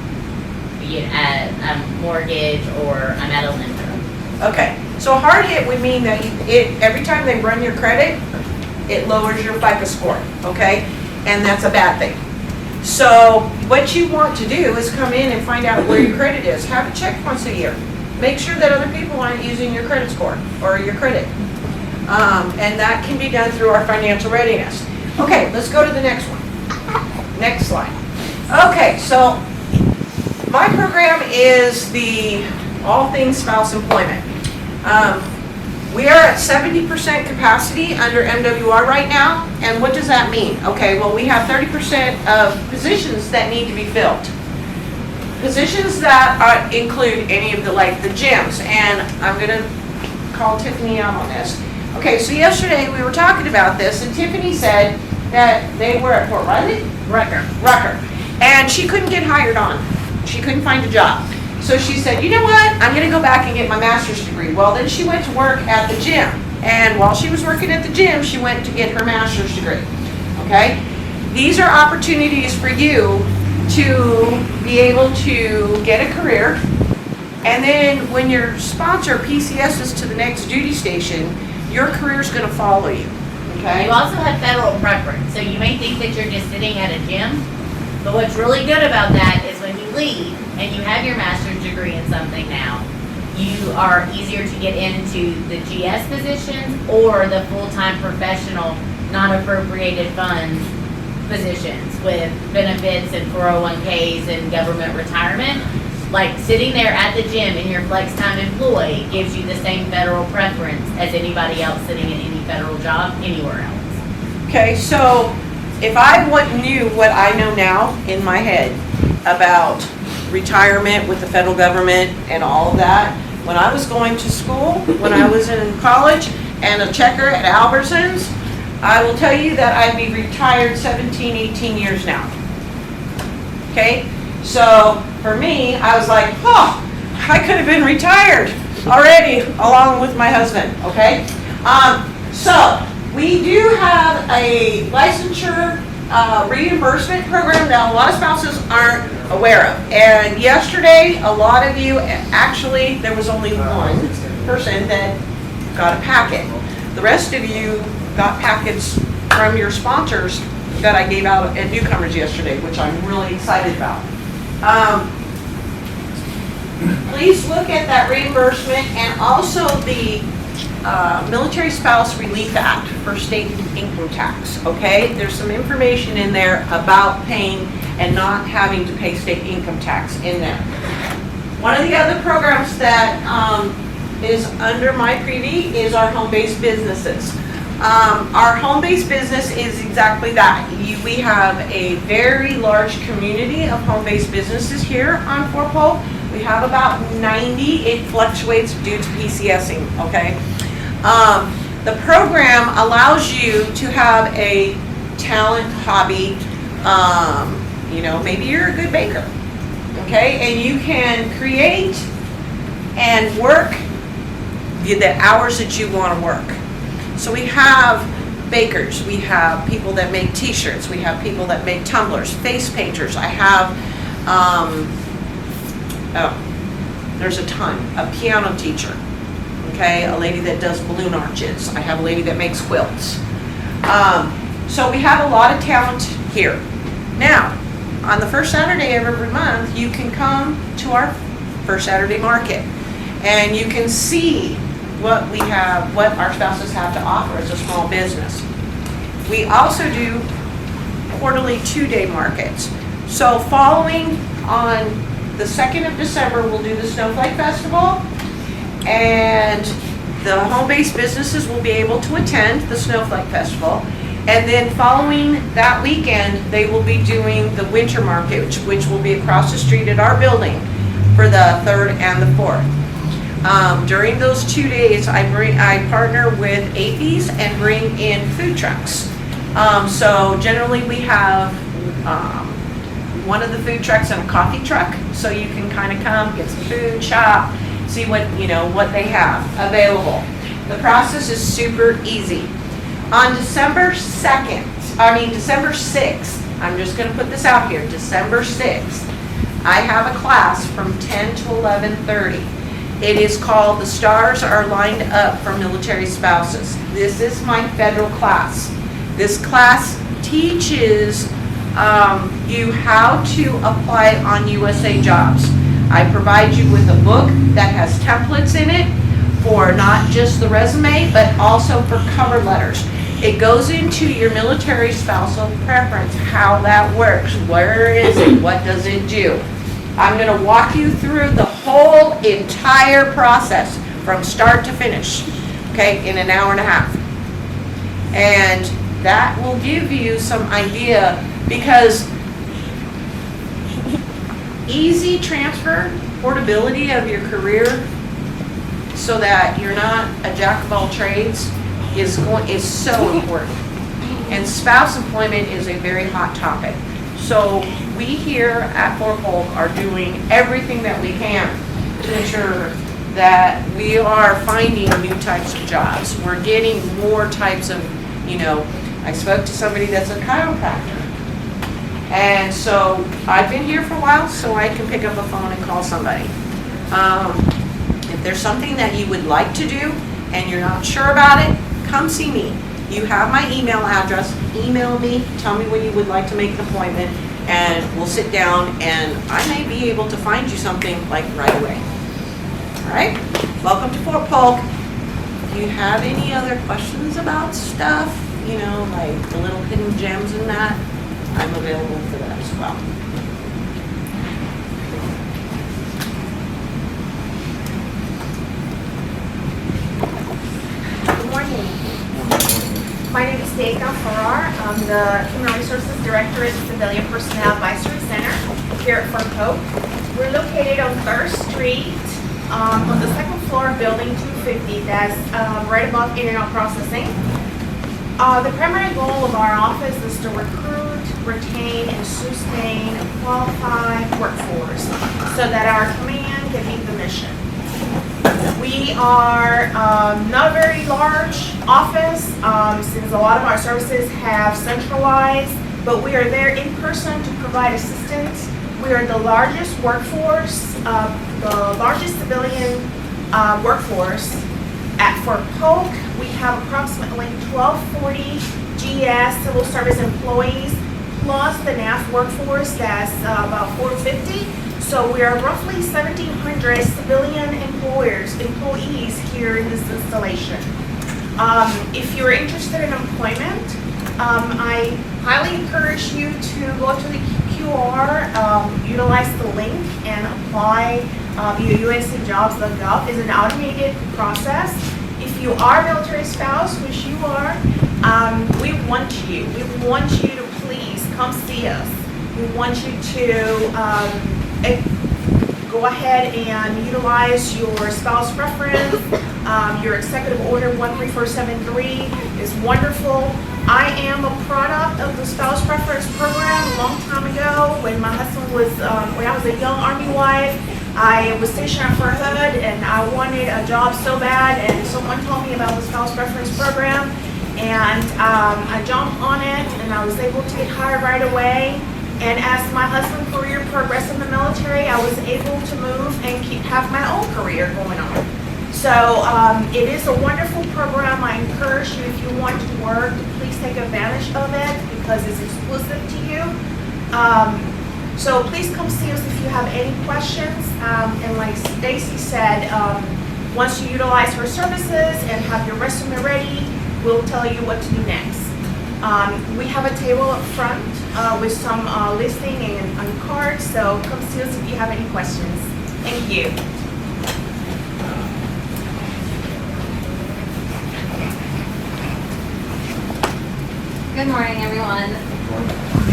at a mortgage or I'm at a lender. Okay, so a hard hit would mean that every time they run your credit, it lowers your FICO score, okay? And that's a bad thing. So what you want to do is come in and find out where your credit is. Have it checked once a year. Make sure that other people aren't using your credit score or your credit. And that can be done through our financial readiness. Okay, let's go to the next one. Next slide. Okay, so my program is the All Things Spouse Employment. We are at 70% capacity under MWR right now, and what does that mean? Okay, well we have 30% of positions that need to be filled. Positions that include any of the gyms, and I'm going to call Tiffany out on this. Okay, so yesterday we were talking about this, and Tiffany said that they were at Fort Riley? Rucker. And she couldn't get hired on. She couldn't find a job. So she said, you know what, I'm going to go back and get my master's degree. Well, then she went to work at the gym. And while she was working at the gym, she went to get her master's degree. Okay? These are opportunities for you to be able to get a career. And then when your sponsor PCSs to the next duty station, your career is going to follow you. Okay? You also have federal preference, so you may think that you're just sitting at a gym, but what's really good about that is when you leave and you have your master's degree in something now, you are easier to get into the GS positions or the full-time professional, non-appropriated funds positions with benefits and 401ks and government retirement. Like sitting there at the gym in your flex time employee gives you the same federal preference as anybody else sitting in any federal job anywhere else. Okay, so if I knew what I know now in my head about retirement with the federal government and all of that, when I was going to school, when I was in college and a checker at Albertsons, I will tell you that I'd be retired 17, 18 years now. Okay? So for me, I was like, I could have been retired already along with my husband, okay? So we do have a licensure reimbursement program that a lot of spouses aren't aware of. And yesterday, a lot of you, actually, there was only one person that got a packet. The rest of you got packets from your sponsors that I gave out at newcomers yesterday, which I'm really excited about. Please look at that reimbursement and also the Military Spouse Relief Act for state income tax, okay? There's some information in there about paying and not having to pay state income tax in there. One of the other programs that is under my privy is our home-based businesses. Our home-based business is exactly that. We have a very large community of home-based businesses here on Fort Polk. We have about 90. It fluctuates due to PCSing, okay? The program allows you to have a talent hobby. You know, maybe you're a good baker, okay? And you can create and work the hours that you want to work. So we have bakers, we have people that make t-shirts, we have people that make tumblers, face painters. I have, there's a ton, a piano teacher, okay, a lady that does balloon arches. I have a lady that makes quilts. So we have a lot of talent here. Now, on the first Saturday of every month, you can come to our first Saturday market, and you can see what we have, what our spouses have to offer as a small business. We also do quarterly 2-day markets. So following on the 2nd of December, we'll do the Snowflake Festival, and the home-based businesses will be able to attend the Snowflake Festival. And then following that weekend, they will be doing the winter market, which will be across the street at our building for the 3rd and the 4th. During those 2 days, I partner with APs and bring in food trucks. So generally we have one of the food trucks and a coffee truck, so you can kind of come, get some food, shop, see what they have available. The process is super easy. On December 6th, I'm just going to put this out here, December 6th, I have a class from 10 to 11:30. It is called The Stars Are Lined Up for Military Spouses. This is my federal class. This class teaches you how to apply on USA Jobs. I provide you with a book that has templates in it for not just the resume, but also for cover letters. It goes into your military spousal preference, how that works, where is it, what does it do. I'm going to walk you through the whole entire process from start to finish, okay, in an hour and a half. And that will give you some idea, because easy transfer, portability of your career so that you're not a jack of all trades is so important. And spouse employment is a very hot topic. So we here at Fort Polk are doing everything that we can to ensure that we are finding new types of jobs. We're getting more types of, I spoke to somebody that's a chiropractor. And so I've been here for a while, so I can pick up a phone and call somebody. If there's something that you would like to do and you're not sure about it, come see me. You have my email address. Email me, tell me when you would like to make an appointment, and we'll sit down and I may be able to find you something like right away. All right? Welcome to Fort Polk. If you have any other questions about stuff, like the little hidden gems in that, I'm available for that as well. Good morning. My name is Deika Farrar. I'm the Human Resources Director at the Civilian Personnel Advisory Center here at Fort Polk. We're located on 3rd Street on the 2nd floor of Building 250. That's right above In-N-Out Processing. The primary goal of our office is to recruit, retain, and sustain a qualified workforce so that our command can meet the mission. We are not a very large office since a lot of our services have centralized, but we are there in person to provide assistance. We are the largest workforce, the largest civilian workforce at Fort Polk. We have approximately 1,240 ES, civil service employees, plus the NAF workforce, that's about 450. So we are roughly 1,700 civilian employees here in this installation. If you're interested in employment, I highly encourage you to go to the QR, utilize the link and apply via uscjobs.gov. It's an automated process. If you are a military spouse, which you are, we want you to please come see us. We want you to go ahead and utilize your spouse preference. Your executive order 13473 is wonderful. I am a product of the spouse preference program a long time ago when my husband was, when I was a young Army wife. I was stationed at Fort Hood and I wanted a job so bad, and someone told me about the spouse preference program, and I jumped on it and I was able to get hired right away. And as my husband's career progressed in the military, I was able to move and have my own career going on. So it is a wonderful program. I encourage you, if you want to work, to please take advantage of it because it's exclusive to you. So please come see us if you have any questions. And like Stacy said, once you utilize her services and have your resume ready, we'll tell you what to do next. We have a table up front with some listing and cards, so come see us if you have any questions. Thank you. Good morning, everyone.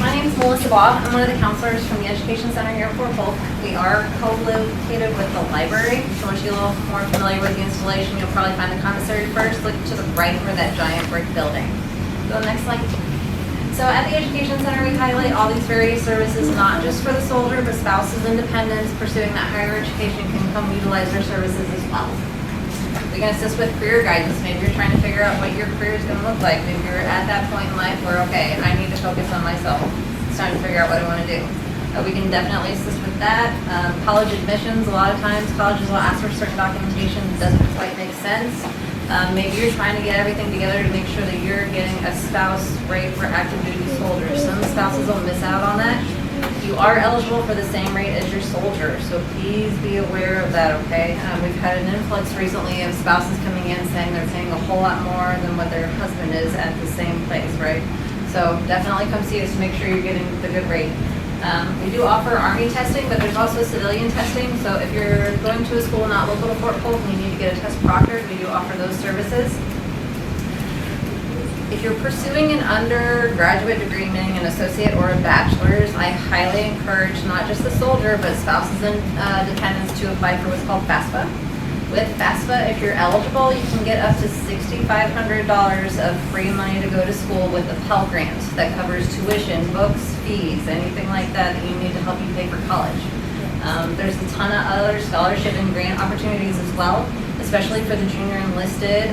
My name is Melissa Bob. I'm one of the counselors from the Education Center here at Fort Polk. We are co-located with the library. So once you're a little more familiar with the installation, you'll probably find the commissary first. Look to the right for that giant brick building. Go next slide. So at the Education Center, we highlight all these various services, not just for the soldier, but spouses and dependents pursuing that higher education can come utilize our services as well. We can assist with career guidance. Maybe you're trying to figure out what your career is going to look like. Maybe you're at that point in life where, okay, I need to focus on myself. It's time to figure out what I want to do. We can definitely assist with that. College admissions, a lot of times colleges will ask for certain documentation that doesn't quite make sense. Maybe you're trying to get everything together to make sure that you're getting a spouse rate for active duty soldiers. Some spouses will miss out on that. You are eligible for the same rate as your soldier, so please be aware of that, okay? We've had an influx recently of spouses coming in saying they're paying a whole lot more than what their husband is at the same place, right? So definitely come see us to make sure you're getting the good rate. We do offer Army testing, but there's also civilian testing. So if you're going to a school not local to Fort Polk and you need to get a test proctored, we do offer those services. If you're pursuing an undergraduate degree, meaning an associate or a bachelor's, I highly encourage not just the soldier, but spouses and dependents to apply for what's called FAFSA. With FAFSA, if you're eligible, you can get up to $6,500 of free money to go to school with a Pell Grant that covers tuition, books, fees, anything like that that you need to help you pay for college. There's a ton of other scholarship and grant opportunities as well, especially for the junior enlisted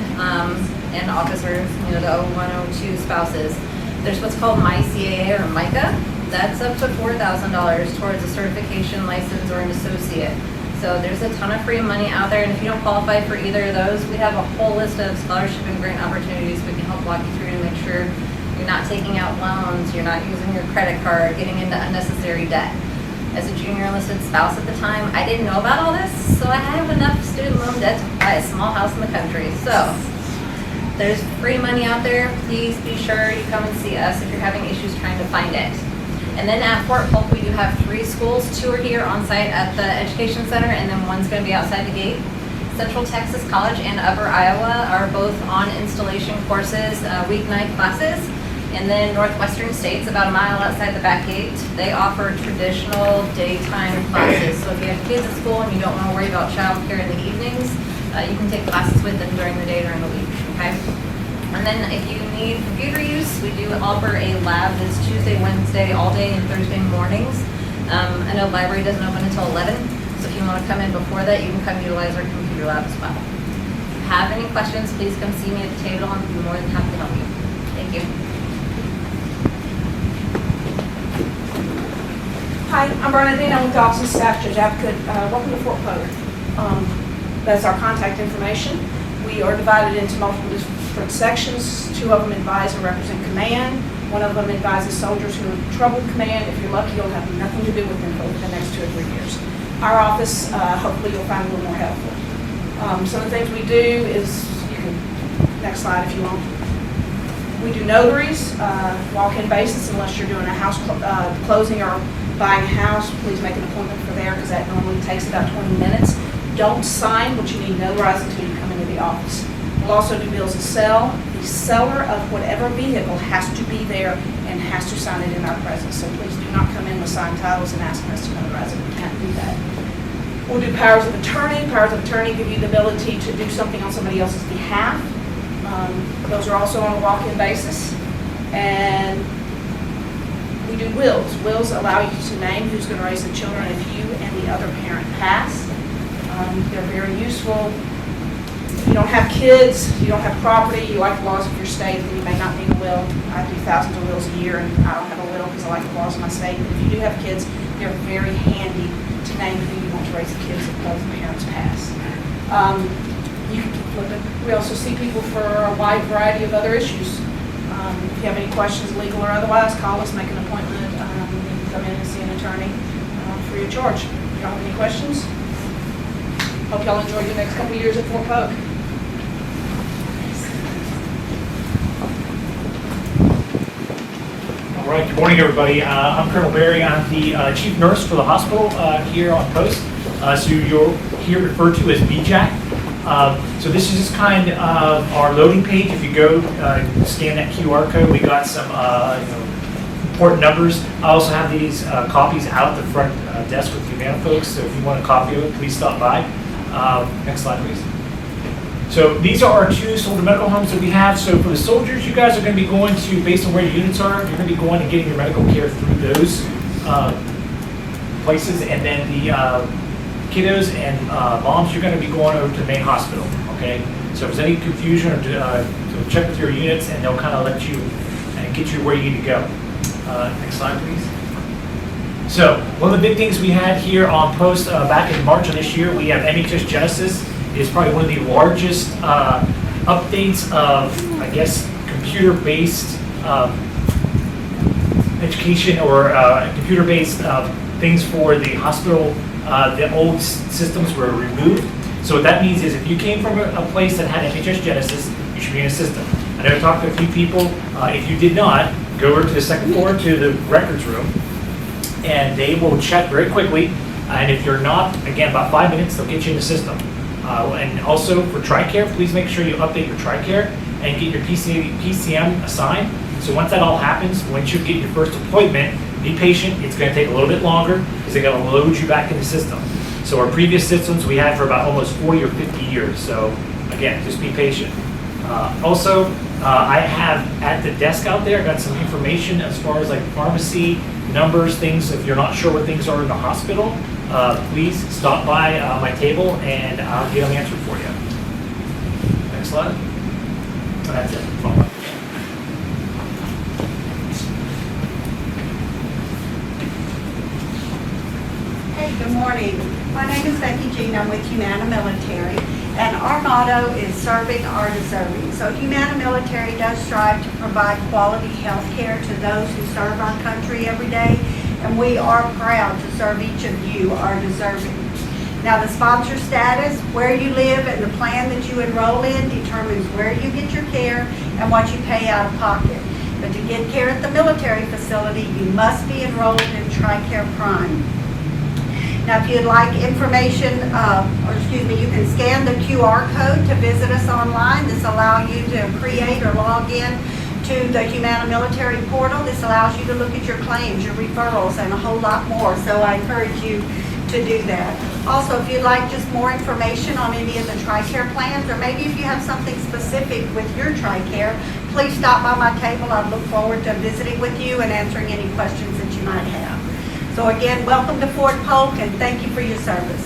and officers, you know, the 0102 spouses. There's what's called MyCAA or MICA. That's up to $4,000 towards a certification, license, or an associate. So there's a ton of free money out there, and if you don't qualify for either of those, we have a whole list of scholarship and grant opportunities we can help walk you through to make sure you're not taking out loans, you're not using your credit card, getting into unnecessary debt. As a junior enlisted spouse at the time, I didn't know about all this, so I have enough student loan debt to buy a small house in the country. So there's free money out there. Please be sure you come and see us if you're having issues trying to find it. And then at Fort Polk, we do have 3 schools. 2 are here on site at the Education Center, and then one's going to be outside the gate. Central Texas College and Upper Iowa are both on installation courses, weeknight classes. And then Northwestern State's about a mile outside the back gate. They offer traditional daytime classes. So if you have kids at school and you don't want to worry about childcare in the evenings, you can take classes with them during the day, during the week, okay? And then if you need computer use, we do offer a lab that's Tuesday, Wednesday, all day, and Thursday mornings. I know the library doesn't open until 11, so if you want to come in before that, you can come utilize our computer lab as well. If you have any questions, please come see me at the table. I'll be more than happy to help you. Thank you. Hi, I'm Bernadine. I'm with the Office of Staff Judge Advocate. Welcome to Fort Polk. That's our contact information. We are divided into multiple different sections. 2 of them advise and represent command. 1 of them advises soldiers who are in troubled command. If you're lucky, you'll have nothing to do with them over the next 2 or 3 years. Our office, hopefully you'll find a little more helpful. Some of the things we do is, you can, next slide if you want. We do notaries, walk-in basis, unless you're doing a house closing or buying a house, please make an appointment for there because that normally takes about 20 minutes. Don't sign what you need notarized until you come into the office. We'll also do bills of sale. The seller of whatever vehicle has to be there and has to sign it in our presence. So please do not come in with signed titles and ask us to notarize it. We can't do that. We'll do powers of attorney. Powers of attorney give you the ability to do something on somebody else's behalf. Those are also on a walk-in basis. And we do wills. Wills allow you to name who's going to raise the children if you and the other parent pass. They're very useful. If you don't have kids, you don't have property, you like the laws of your state, then you may not need a will. I do thousands of wills a year, and I don't have a will because I like the laws of my state. But if you do have kids, they're very handy to name who you want to raise the kids if both parents pass. You can keep flipping. We also see people for a wide variety of other issues. If you have any questions, legal or otherwise, call us, make an appointment. You can come in and see an attorney free of charge. If you don't have any questions, hope y'all enjoy your next couple of years at Fort Polk. All right, good morning, everybody. I'm Colonel Barry. I'm the chief nurse for the hospital here on post. So you're here referred to as BJAC. So this is just kind of our loading page. If you go scan that QR code, we got some important numbers. I also have these copies out the front desk with Humana folks. So if you want a copy of it, please stop by. Next slide, please. So these are our 2 soldier medical homes that we have. So for the soldiers, you guys are going to be going to, based on where your units are, you're going to be going and getting your medical care through those places. And then the kiddos and moms, you're going to be going over to the main hospital, okay? So if there's any confusion, or check with your units, and they'll kind of let you and get you where you need to go. Next slide, please. So one of the big things we had here on post back in March of this year, we have MHS Genesis. Is probably one of the largest updates of, I guess, computer-based education or computer-based things for the hospital. The old systems were removed. So what that means is if you came from a place that had MHS Genesis, you should be in a system. I know I talked to a few people. If you did not, go over to the second floor to the records room, and they will check very quickly. And if you're not, again, about 5 minutes, they'll get you in the system. And also for TRICARE, please make sure you update your TRICARE and get your PCM assigned. So once that all happens, once you get your first appointment, be patient. It's going to take a little bit longer because they're going to load you back in the system. So our previous systems we had for about almost 40 or 50 years. So again, just be patient. Also, I have at the desk out there, got some information as far as like pharmacy, numbers, things. If you're not sure what things are in the hospital, please stop by my table and I'll get them answered for you. Next slide. That's it. Hey, good morning. My name is Becky Jean. I'm with Humana Military, and our motto is serving our deserving. So Humana Military does strive to provide quality health care to those who serve our country every day, and we are proud to serve each of you, our deserving. Now, the sponsor status, where you live, and the plan that you enroll in determines where you get your care and what you pay out of pocket. But to get care at the military facility, you must be enrolled in TRICARE Prime. Now, if you'd like information, you can scan the QR code to visit us online. This allows you to create or log in to the Humana Military Portal. This allows you to look at your claims, your referrals, and a whole lot more. So I encourage you to do that. Also, if you'd like just more information on any of the TRICARE plans, or maybe if you have something specific with your TRICARE, please stop by my table. I look forward to visiting with you and answering any questions that you might have. So again, welcome to Fort Polk, and thank you for your service.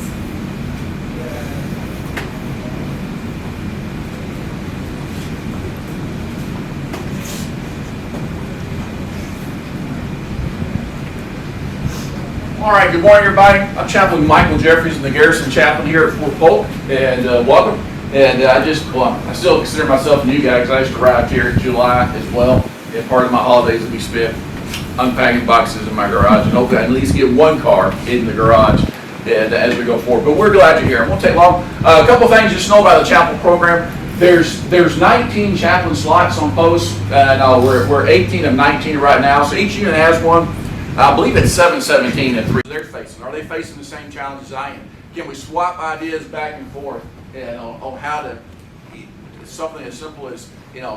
All right, good morning, everybody. I'm Chaplain Michael Jeffries, the Garrison Chaplain here at Fort Polk, and welcome. And I still consider myself a new guy because I just arrived here in July as well. And part of my holidays will be spent unpacking boxes in my garage, and hopefully I at least get one car in the garage and as we go forward. But we're glad you're here. It won't take long. A couple things just know about the chapel program. There's 19 chaplain slots on post. We're 18 of 19 right now, so each unit has one. I believe it's 717 and 3 they're facing. Are they facing the same challenges I am? Can we swap ideas back and forth on how to something as simple as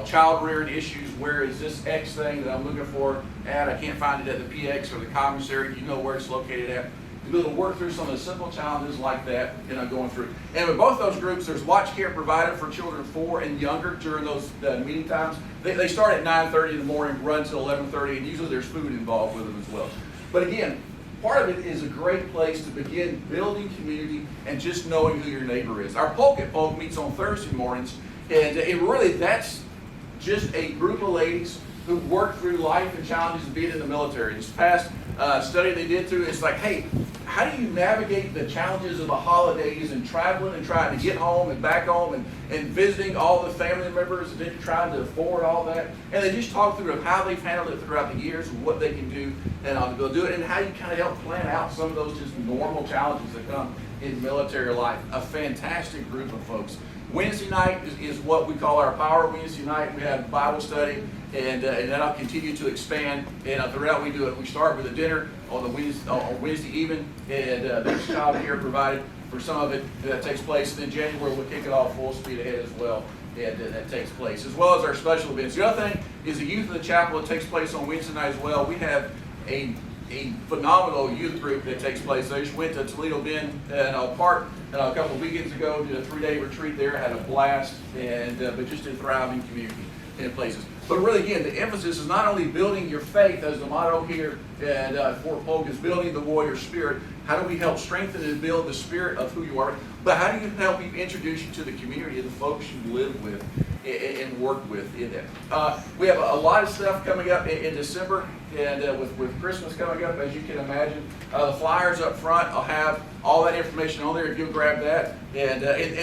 child rearing issues? Where is this X thing that I'm looking for at? I can't find it at the PX or the commissary. You know where it's located at. To be able to work through some of the simple challenges like that, going through. And with both those groups, there's watch care provided for children 4 and younger during those meeting times. They start at 9:30 in the morning, run till 11:30, and usually there's food involved with them as well. But again, part of it is a great place to begin building community and just knowing who your neighbor is. Our Polk at Polk meets on Thursday mornings, and that's just a group of ladies who work through life and challenges of being in the military. This past study they did through, it's like, hey, how do you navigate the challenges of the holidays and traveling and trying to get home and back home and visiting all the family members and then trying to afford all that? And they just talk through how they've handled it throughout the years and what they can do and to go do it, and how you kind of help plan out some of those just normal challenges that come in military life. A fantastic group of folks. Wednesday night is what we call our Power Wednesday night. We have Bible study, and that'll continue to expand. And throughout we do it. We start with a dinner on Wednesday evening, and there's child care provided for some of it that takes place. And then January we'll kick it off full speed ahead as well, and that takes place, as well as our special events. The other thing is the youth of the chapel that takes place on Wednesday night as well. We have a phenomenal youth group that takes place. They just went to Toledo Bend Park a couple of weekends ago, did a 3-day retreat there, had a blast, but just a thriving community in places. But really, again, the emphasis is not only building your faith, as the motto here at Fort Polk is building the warrior spirit. How do we help strengthen and build the spirit of who you are? But how do you help introduce you to the community, the folks you live with and work with in that? We have a lot of stuff coming up in December, and with Christmas coming up, as you can imagine. The flyers up front, I'll have all that information on there if you'll grab that. And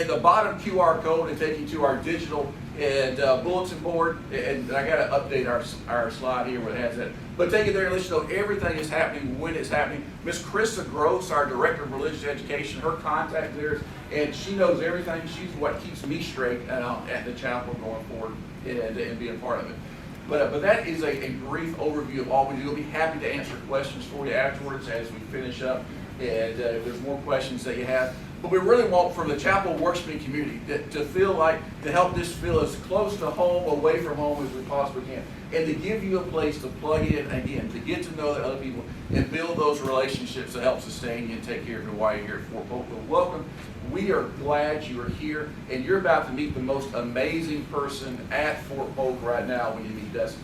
the bottom QR code will take you to our digital and bulletin board, and I got to update our slide here where it has that. But take it there and let you know everything is happening, when it's happening. Miss Krista Gross, our Director of Religious Education, her contact there, and she knows everything. She's what keeps me straight at the chapel going forward and being part of it. But that is a brief overview of all we do. We'll be happy to answer questions for you afterwards as we finish up, and if there's more questions that you have. But we really want from the chapel worshiping community to feel like, to help this feel as close to home, away from home as we possibly can. And to give you a place to plug in, again, to get to know the other people and build those relationships that help sustain you and take care of you while you're here at Fort Polk. Well, welcome. We are glad you are here, and you're about to meet the most amazing person at Fort Polk right now when you meet Dusty.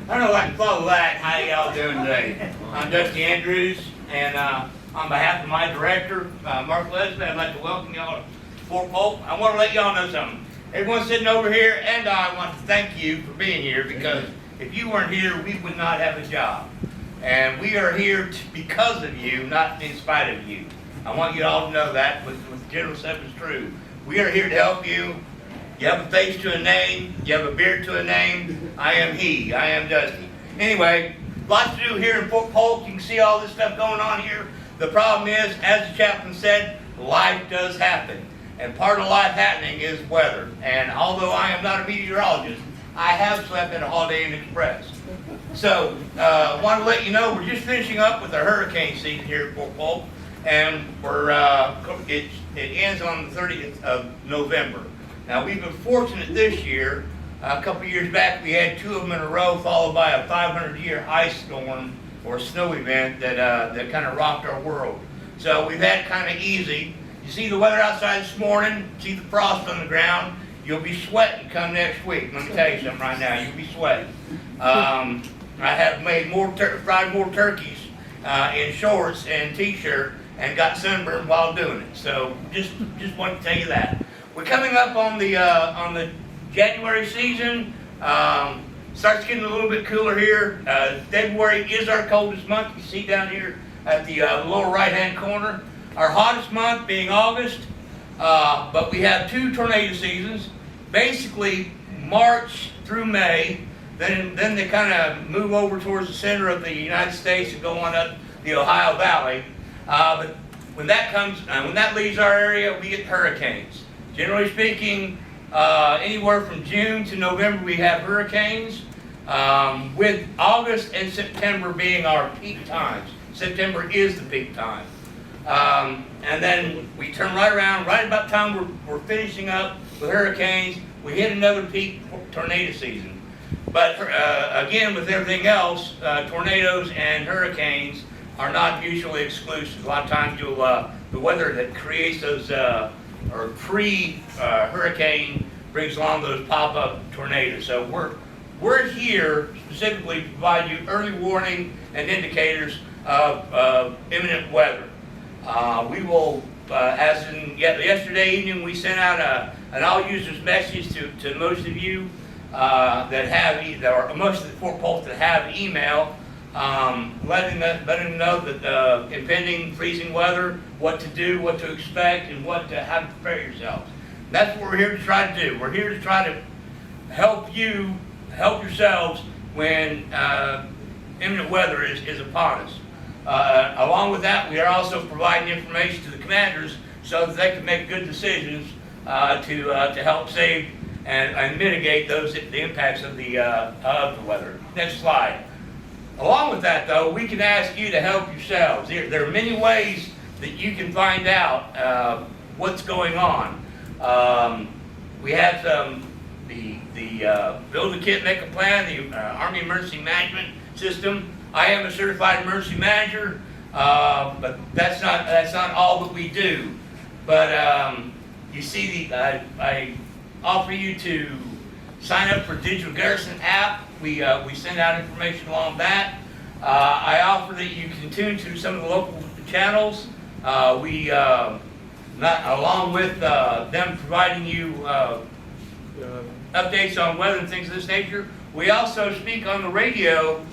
I don't know if I can follow that. How y'all doing today? I'm Dusty Andrews, and on behalf of my director, Mark Leslie, I'd like to welcome y'all to Fort Polk. I want to let y'all know something. Everyone sitting over here, and I want to thank you for being here, because if you weren't here, we would not have a job. And we are here because of you, not in spite of you. I want you all to know that with general stuff is true. We are here to help you. You have a face to a name. You have a beard to a name. I am he. I am Dusty. Anyway, lots to do here in Fort Polk. You can see all this stuff going on here. The problem is, as the chaplain said, life does happen. And part of life happening is weather. And although I am not a meteorologist, I have slept in a Holiday Inn Express. So, I want to let you know we're just finishing up with our hurricane season here at Fort Polk. And it ends on the 30th of November. Now, we've been fortunate this year. A couple years back, we had 2 of them in a row, followed by a 500-year ice storm or snow event that kind of rocked our world. So we've had kind of easy. You see the weather outside this morning, see the frost on the ground, you'll be sweating come next week. Let me tell you something right now, you'll be sweating. I have made fried more turkeys in shorts and t-shirt and got sunburned while doing it. So just want to tell you that. We're coming up on the January season. Starts getting a little bit cooler here. February is our coldest month. You see down here at the lower right-hand corner. Our hottest month being August. But we have 2 tornado seasons, basically March through May. Then they kind of move over towards the center of the United States and go on up the Ohio Valley. But when that leaves our area, we get hurricanes. Generally speaking, anywhere from June to November we have hurricanes, with August and September being our peak times. September is the peak time. And then we turn right around, right about the time we're finishing up with hurricanes, we hit another peak tornado season. But again, with everything else, tornadoes and hurricanes are not mutually exclusive. A lot of times the weather that creates those, or pre-hurricane brings along those pop-up tornadoes. So we're here specifically to provide you early warning and indicators of imminent weather. We will, as in yesterday evening, we sent out an all-users message to most of you that have, or most of the Fort Polk that have email, letting them know that impending freezing weather, what to do, what to expect, and how to prepare yourselves. That's what we're here to try to do. We're here to try to help you, help yourselves when imminent weather is upon us. Along with that, we are also providing information to the commanders so that they can make good decisions to help save and mitigate the impacts of the weather. Next slide. Along with that, though, we can ask you to help yourselves. There are many ways that you can find out what's going on. We have the Build a Kit, Make a Plan, the Army Emergency Management System. I am a certified emergency manager, but that's not all that we do. But you see, I offer you to sign up for Digital Garrison app. We send out information along that. I offer that you can tune to some of the local channels. Along with them providing you updates on weather and things of this nature. We also speak on the radio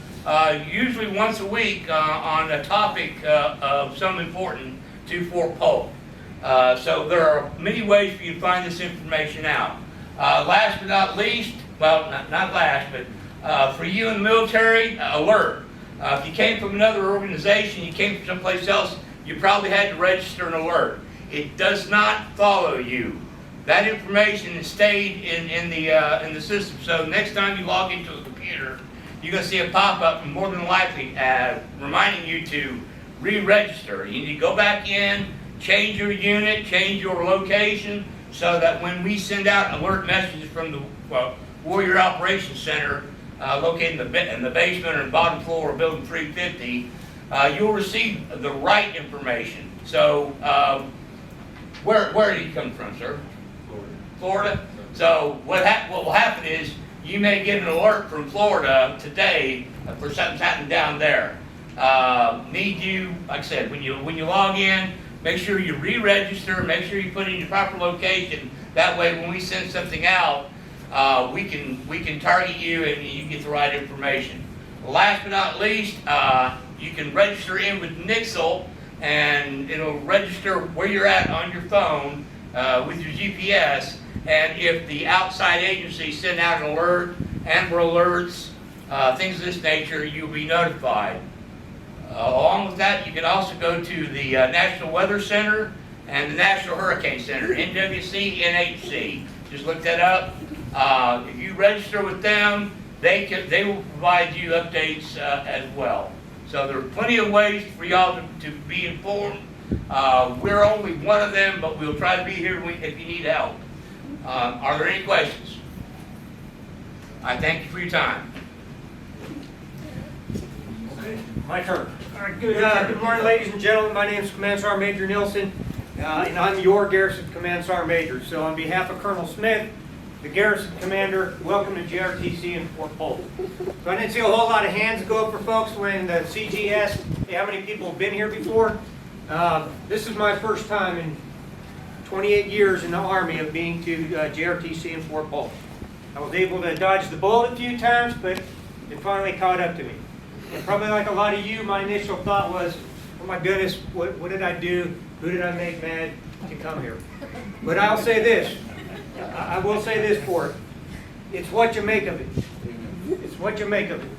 usually once a week on a topic of some importance to Fort Polk. So there are many ways for you to find this information out. Last but not least, well, not last, but for you in the military, alert. If you came from another organization, you came from someplace else, you probably had to register an alert. It does not follow you. That information is stayed in the system. So next time you log into a computer, you're going to see a pop-up, more than likely reminding you to re-register. You need to go back in, change your unit, change your location, so that when we send out alert messages from the Warrior Operations Center, located in the basement or the bottom floor of Building 350, you'll receive the right information. So, where did you come from, sir? Florida. So what will happen is you may get an alert from Florida today for something's happening down there. Need you, like I said, when you log in, make sure you re-register, make sure you put in your proper location. That way, when we send something out, we can target you and you get the right information. Last but not least, you can register in with Nixle, and it'll register where you're at on your phone with your GPS. And if the outside agency send out an alert, Amber Alerts, things of this nature, you'll be notified. Along with that, you can also go to the National Weather Center and the National Hurricane Center, NWC, NHC. Just look that up. If you register with them, they will provide you updates as well. So there are plenty of ways for y'all to be informed. We're only one of them, but we'll try to be here if you need help. Are there any questions? I thank you for your time. My turn. All right, good morning, ladies and gentlemen. My name is Command Sergeant Major Nilsson, and I'm your Garrison Command Sergeant Major. So on behalf of Colonel Smith, the Garrison Commander, welcome to JRTC and Fort Polk. So I didn't see a whole lot of hands go up for folks when the CG asked, hey, how many people have been here before? This is my first time in 28 years in the Army of being to JRTC and Fort Polk. I was able to dodge the bullet a few times, but it finally caught up to me. And probably like a lot of you, my initial thought was, oh my goodness, what did I do? Who did I make mad to come here? But I'll say this, I will say this for it. It's what you make of it. It's what you make of it.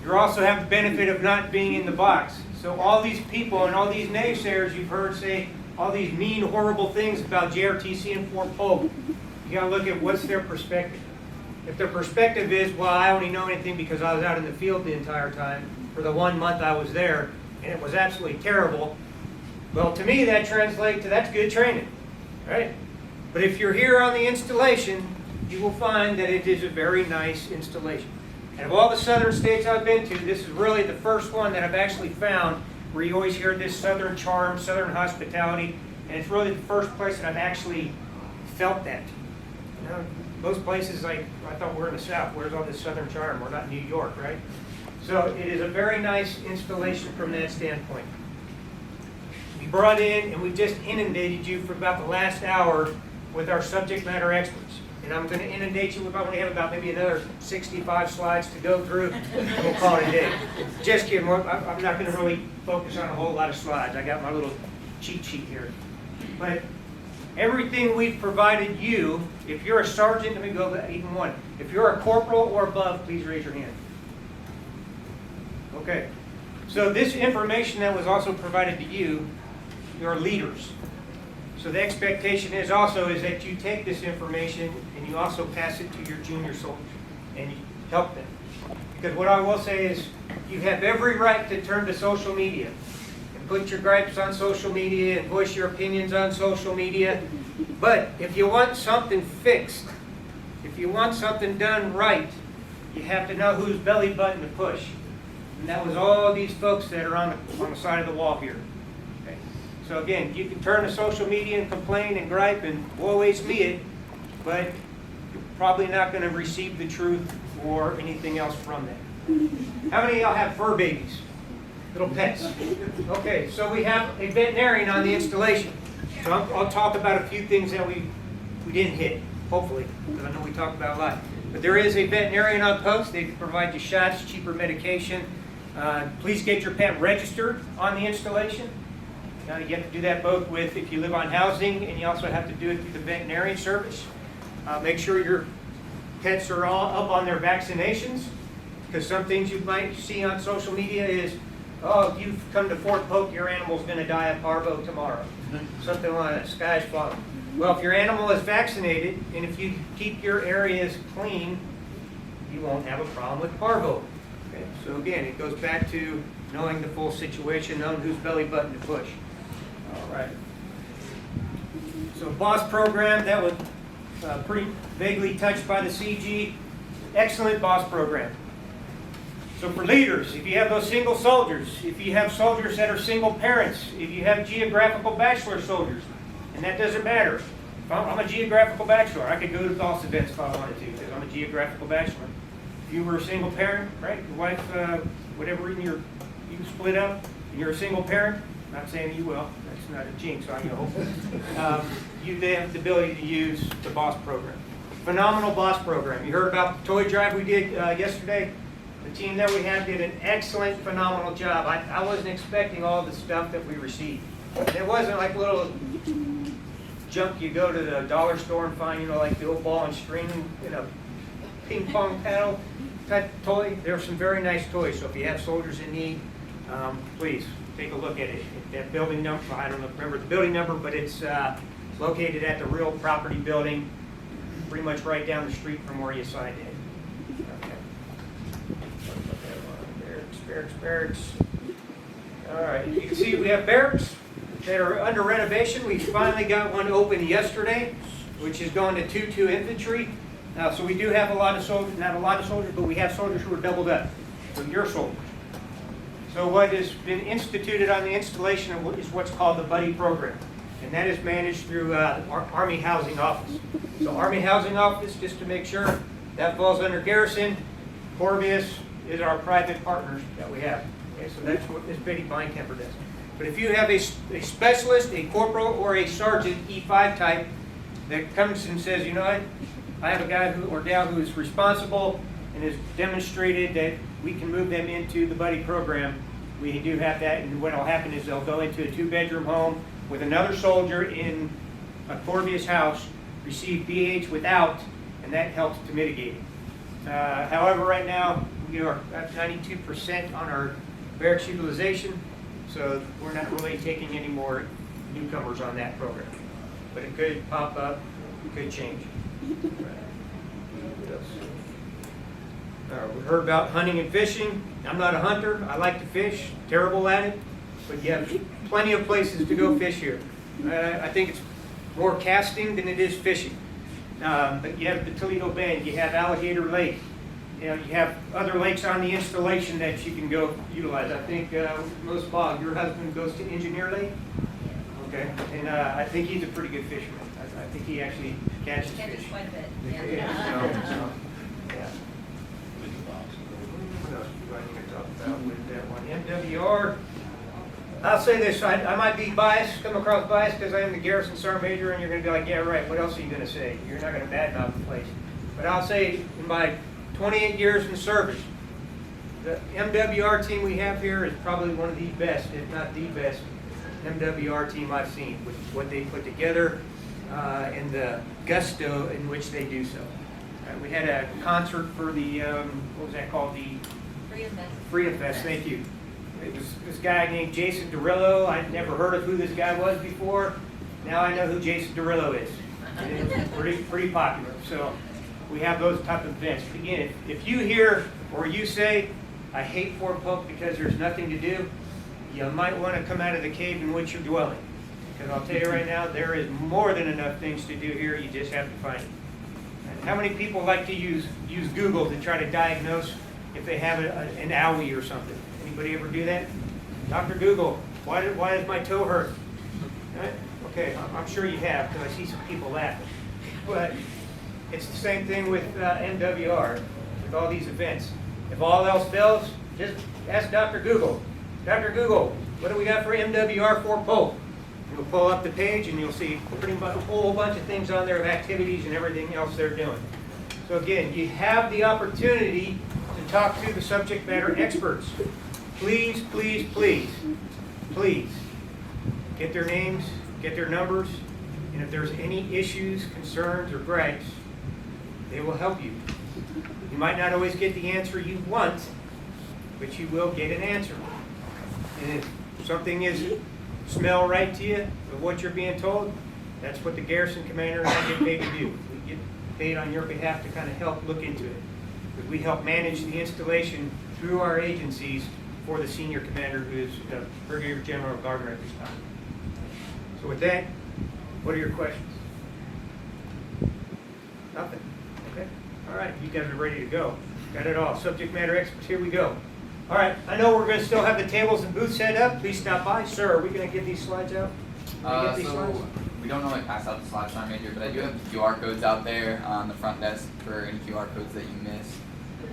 You also have the benefit of not being in the box. So all these people and all these naysayers you've heard say all these mean, horrible things about JRTC and Fort Polk, you gotta look at what's their perspective. If their perspective is, well, I only know anything because I was out in the field the entire time for the 1 month I was there, and it was absolutely terrible, well, to me that translates to that's good training, right? But if you're here on the installation, you will find that it is a very nice installation. And of all the southern states I've been to, this is really the first one that I've actually found where you always hear this southern charm, southern hospitality, and it's really the first place that I've actually felt that. You know, most places, like, I thought we're in the South, where's all this southern charm? We're not in New York, right? So it is a very nice installation from that standpoint. We brought in and we just inundated you for about the last hour with our subject matter experts. And I'm going to inundate you with, I only have about maybe another 65 slides to go through, and we'll call it a day. Just kidding, I'm not going to really focus on a whole lot of slides. I got my little cheat sheet here. But everything we've provided you, if you're a sergeant, let me go even one. If you're a corporal or above, please raise your hand. Okay. So this information that was also provided to you, your leaders. So the expectation is that you take this information and you also pass it to your junior soldiers and you help them. Because what I will say is you have every right to turn to social media and put your gripes on social media and voice your opinions on social media. But if you want something fixed, if you want something done right, you have to know whose belly button to push. And that was all these folks that are on the side of the wall here. Okay. So again, you can turn to social media and complain and gripe and always me it, but you're probably not going to receive the truth or anything else from that. How many of y'all have fur babies? Little pets? Okay, so we have a veterinarian on the installation. So I'll talk about a few things that we didn't hit, hopefully, because I know we talked about a lot. But there is a veterinarian on post. They provide you shots, cheaper medication. Please get your pet registered on the installation. You have to do that both with if you live on housing, and you also have to do it through the veterinarian service. Make sure your pets are all up on their vaccinations, because some things you might see on social media is, oh, if you've come to Fort Polk, your animal's going to die of parvo tomorrow. Something like that, sky's falling. Well, if your animal is vaccinated, and if you keep your areas clean, you won't have a problem with parvo. Okay? So again, it goes back to knowing the full situation, knowing whose belly button to push. All right. So BOSS program, that was pretty vaguely touched by the CG. Excellent BOSS program. So for leaders, if you have those single soldiers, if you have soldiers that are single parents, if you have geographical bachelor soldiers, and that doesn't matter. If I'm a geographical bachelor, I could go to BOSS events if I wanted to, because I'm a geographical bachelor. If you were a single parent, right, your wife, whatever reason you split up, and you're a single parent, not saying that you will, that's not a jinx, I know. You have the ability to use the BOSS program. Phenomenal BOSS program. You heard about the toy drive we did yesterday. The team that we had did an excellent, phenomenal job. I wasn't expecting all the stuff that we received. It wasn't like little junk you go to the dollar store and find, like the old ball and string in a ping pong paddle type toy. There are some very nice toys. So if you have soldiers in need, please take a look at it. That building number, I don't remember the building number, but it's located at the real property building, pretty much right down the street from where you signed in. Barracks. All right, you can see we have barracks that are under renovation. We finally got one open yesterday, which is going to 2-2 infantry. So we do have a lot of soldiers, not a lot of soldiers, but we have soldiers who are doubled up. So you're soldiers. So what has been instituted on the installation is what's called the buddy program. And that is managed through our Army Housing Office. So Army Housing Office, just to make sure, that falls under Garrison. Corvius is our private partners that we have. Okay, so that's what Ms. Betty Beintemper does. But if you have a specialist, a corporal, or a sergeant, E5 type, that comes and says, you know what, I have a guy or gal who is responsible and has demonstrated that we can move them into the buddy program, We do have that, and what will happen is they'll go into a 2-bedroom home with another soldier in a Corvius house, receive BH without, and that helps to mitigate it. However, right now, we are at 92% on our barracks utilization, so we're not really taking any more newcomers on that program. But it could pop up, it could change. What else? We heard about hunting and fishing. I'm not a hunter. I like to fish, terrible at it, but you have plenty of places to go fish here. I think it's more casting than it is fishing. But you have the Toledo Bend, you have Alligator Lake, you have other lakes on the installation that you can go utilize. I think most Bob, your husband goes to Engineer Lake? Okay, and I think he's a pretty good fisherman. I think he actually catches fish. Quite a bit, Yeah. yeah. Yeah. What else do I need to talk about with that one? MWR, I'll say this, I might be biased, come across biased because I am the Garrison Sergeant Major, and you're going to be like, yeah, right, what else are you going to say? You're not going to badmouth the place. But I'll say, in my 28 years in service, the MWR team we have here is probably one of the best, if not the best, MWR team I've seen, with what they put together and the gusto in which they do so. We had a concert for the, what was that called? The Freedom Fest, thank you. It was this guy named Jason Derillo. I'd never heard of who this guy was before. Now I know who Jason Derillo is. And it's pretty popular. So we have those type of events. But again, if you hear or you say, I hate Fort Polk because there's nothing to do, you might want to come out of the cave in which you're dwelling. Because I'll tell you right now, there is more than enough things to do here. You just have to find it. And how many people like to use Google to try to diagnose if they have an owie or something? Anybody ever do that? Dr. Google, why does my toe hurt? Right? Okay, I'm sure you have, because I see some people laughing. But it's the same thing with MWR, with all these events. If all else fails, just ask Dr. Google. Dr. Google, what do we got for MWR Fort Polk? You'll pull up the page and you'll see pretty much a whole bunch of things on there of activities and everything else they're doing. So again, you have the opportunity to talk to the subject matter experts. Please, please, please, please get their names, get their numbers, and if there's any issues, concerns, or gripes, they will help you. You might not always get the answer you want, but you will get an answer. And if something isn't smell right to you of what you're being told, that's what the garrison commander and I get paid to do. We get paid on your behalf to kind of help look into it. But we help manage the installation through our agencies for the senior commander, who is Brigadier General Gardner at this time. So with that, what are your questions? Nothing? Okay. All right, you guys are ready to go. Got it all. Subject matter experts, here we go. All right, I know we're going to still have the tables and booths set up. Please stop by. Sir, are we going to get these slides out? We don't normally pass out the slides, Sergeant Major, but I do have the QR codes out there on the front desk for any QR codes that you missed.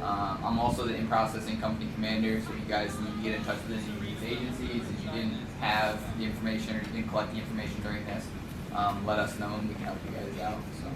I'm also the in-processing company commander, so if you guys need to get in touch with any of these agencies, if you didn't have the information or you didn't collect the information during this, let us know and we can help you guys out. So